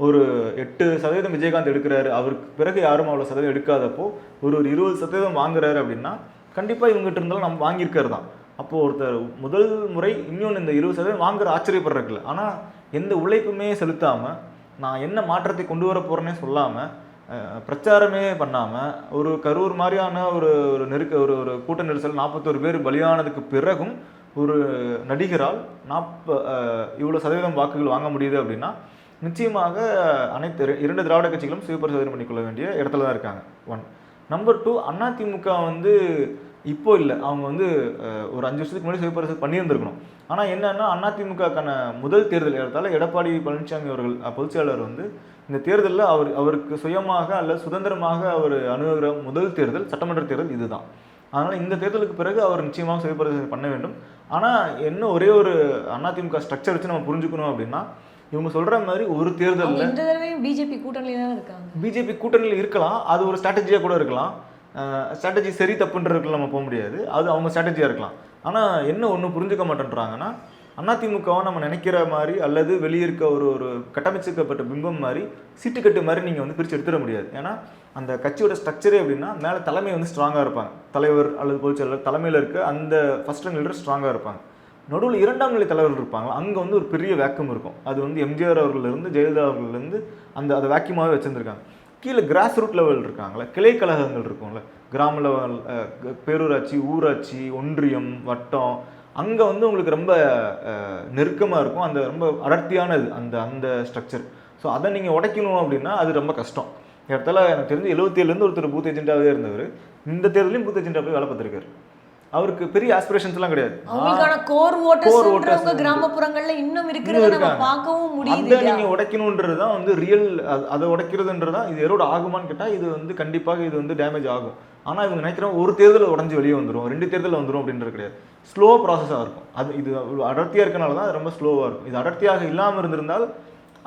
Speaker 1: ஒரு 8% விஜயகாந்த் எடுக்கிறாரு, அவருக்கு பிறகு யாரும் அவ்வளோ சதவீதம் எடுக்காதப்போ ஒரு 20% வாங்குறாரு அப்படின்னா கண்டிப்பாக இவங்ககிட்ட இருந்தாலும் நம்ம வாங்கியிருக்காரு தான். அப்போது ஒருத்தர் முதல் முறை இன்னொன்று இந்த 20% வாங்குற ஆச்சரியப்படுறதுல, ஆனால் எந்த உழைப்புமே செலுத்தாமல் நான் என்ன மாற்றத்தை கொண்டு வர போகிறேன்னே சொல்லாமல் பிரச்சாரமே பண்ணாமல் ஒரு கரூர் மாதிரியான ஒரு ஒரு கூட்ட நெரிசல் 41 பேர் பலியானதுக்கு பிறகும் ஒரு நடிகரால் இவ்வளோ சதவீதம் வாக்குகள் வாங்க முடியுது அப்படின்னா நிச்சயமாக அனைத்து 2 திராவிட கட்சிகளும் சுயபரிசோதனை பண்ணிக்கொள்ள வேண்டிய இடத்துல தான் இருக்காங்க. 1. நம்பர் 2, அதிமுக வந்து இப்போ இல்லை, அவங்க வந்து ஒரு 5 வருஷத்துக்கு முன்னாடி சுயபரிசோதனை பண்ணியிருந்திருக்கணும். ஆனால் என்னன்னா அதிமுகக்கான முதல் தேர்தல் இடத்தால எடப்பாடி பழனிசாமி அவர்கள் பொதுச்செயலாளர் வந்து இந்த தேர்தலில் அவருக்கு சுயமாக அல்லது சுதந்திரமாக அவர் அணுகுகிற முதல் தேர்தல் சட்டமன்ற தேர்தல் இதுதான். அதனால் இந்த தேர்தலுக்கு பிறகு அவர் நிச்சயமாக சுயபரிசோதனை பண்ண வேண்டும். ஆனால் என்ன ஒரே ஒரு அதிமுக ஸ்ட்ரக்சர் வச்சு நம்ம புரிஞ்சுக்கணும் அப்படின்னா, இவங்க சொல்ற மாதிரி ஒரு தேர்தலில்
Speaker 2: இந்த தடவையும் பிஜேபி கூட்டணியில தான் இருக்காங்க.
Speaker 1: பிஜேபி கூட்டணியில் இருக்கலாம், அது ஒரு ஸ்ட்ராட்டஜியாக கூட இருக்கலாம். ஸ்ட்ராட்டஜி சரி தப்புன்றதுக்கு நம்ம போக முடியாது, அது அவங்க ஸ்ட்ராட்டஜியாக இருக்கலாம். ஆனால் என்ன ஒன்று புரிஞ்சுக்க மாட்டேன்றாங்கன்னா, அதிமுகவை நம்ம நினைக்கிற மாதிரி அல்லது வெளியே இருக்க ஒரு கட்டமைச்சிக்கப்பட்ட பிம்பம் மாதிரி சீட்டுக்கட்டு மாதிரி நீங்கள் வந்து பிரித்து எடுத்துட முடியாது. ஏன்னா அந்த கட்சியோட ஸ்ட்ரக்சரே அப்படின்னா மேலே தலைமை வந்து ஸ்ட்ராங்காக இருப்பாங்க, தலைவர் அல்லது பொதுச்செயலாளர் தலைமையில் இருக்க அந்த ஃபர்ஸ்ட் ரேங்க் லீடர் ஸ்ட்ராங்காக இருப்பாங்க. நடுவில் 2ஆம் நிலை தலைவர்கள் இருப்பாங்க, அங்கே வந்து ஒரு பெரிய வேக்கம் இருக்கும். அது வந்து எம்ஜிஆர் அவர்களிருந்து ஜெயலலிதா அவர்களிருந்து அதை வேக்கியமாகவே வச்சுருந்துருக்காங்க. கீழே கிராஸ் ரூட் லெவல் இருக்காங்களே, கிளை கழகங்கள் இருக்கும்ல, கிராம லெவல், பேரூராட்சி, ஊராட்சி, ஒன்றியம், வட்டம், அங்கே வந்து உங்களுக்கு ரொம்ப நெருக்கமாக இருக்கும், அந்த ரொம்ப அடர்த்தியானது அந்த ஸ்ட்ரக்சர். ஸோ அதை நீங்கள் உடைக்கணும் அப்படின்னா அது ரொம்ப கஷ்டம். இடத்துல எனக்கு தெரிஞ்சு 77லேருந்து ஒருத்தர் பூத் ஏஜென்ட்டாகவே இருந்தவர் இந்த தேர்தலையும் பூத் ஏஜென்ட்டாக போய் வேலை பார்த்துருக்காரு. அவருக்கு பெரிய ஆஸ்பிரேஷன்ஸ்லாம் கிடையாது.
Speaker 2: அவங்களுக்கான கோர் ஓட்டர்ஸ்ன்றவங்க கிராமப்புறங்கள்ல இன்னும் இருக்கிறத நம்ம பார்க்கவும் முடியுது.
Speaker 1: அதை நீங்க உடைக்கணும்ன்றது தான் வந்து ரியல். அதை உடைக்கிறதுன்றதா இது எரோட ஆகுமான்னு கேட்டால் இது வந்து கண்டிப்பாக இது வந்து டேமேஜ் ஆகும். ஆனால் இவங்க நினைக்கிறோம் ஒரு தேர்தல் உடஞ்சி வெளியே வந்துடும், 2 தேர்தல் வந்துடும் அப்படின்றது கிடையாது. ஸ்லோ ப்ராசஸாக இருக்கும். அது இது அடர்த்தியாக இருக்கனால தான் ரொம்ப ஸ்லோவாக இருக்கும். இது அடர்த்தியாக இல்லாமல் இருந்திருந்தால்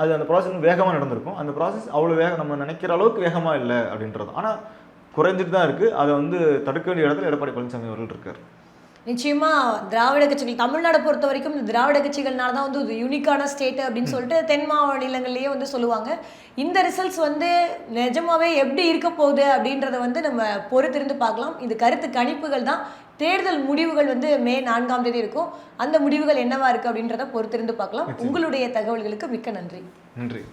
Speaker 1: அது அந்த ப்ராசஸ் வேகமாக நடந்திருக்கும். அந்த ப்ராசஸ் அவ்வளோ நம்ம நினைக்கிற அளவுக்கு வேகமாக இல்லை அப்படின்றது. ஆனால் குறைஞ்சிட்டு தான் இருக்குது. அதை வந்து தடுக்க வேண்டிய இடத்துல எடப்பாடி பழனிசாமி அவர்கள் இருக்கார்.
Speaker 2: நிச்சயமா திராவிட கட்சிகள் தமிழ்நாடை பொறுத்த வரைக்கும் இந்த திராவிட கட்சிகள்னால தான் வந்து ஒரு யூனிக்கான ஸ்டேட் அப்படின்னு சொல்லிட்டு தென் மாநிலங்கள்லேயே வந்து சொல்லுவாங்க. இந்த ரிசல்ட்ஸ் வந்து நிஜமாவே எப்படி இருக்க போகுது அப்படின்றத வந்து நம்ம பொறுத்திருந்து பார்க்கலாம். இது கருத்து கணிப்புகள் தான். தேர்தல் முடிவுகள் வந்து மே 4ஆம் தேதி இருக்கும். அந்த முடிவுகள் என்னவா இருக்கு அப்படின்றத பொறுத்திருந்து பார்க்கலாம். உங்களுடைய தகவல்களுக்கு மிக்க நன்றி.
Speaker 1: நன்றி.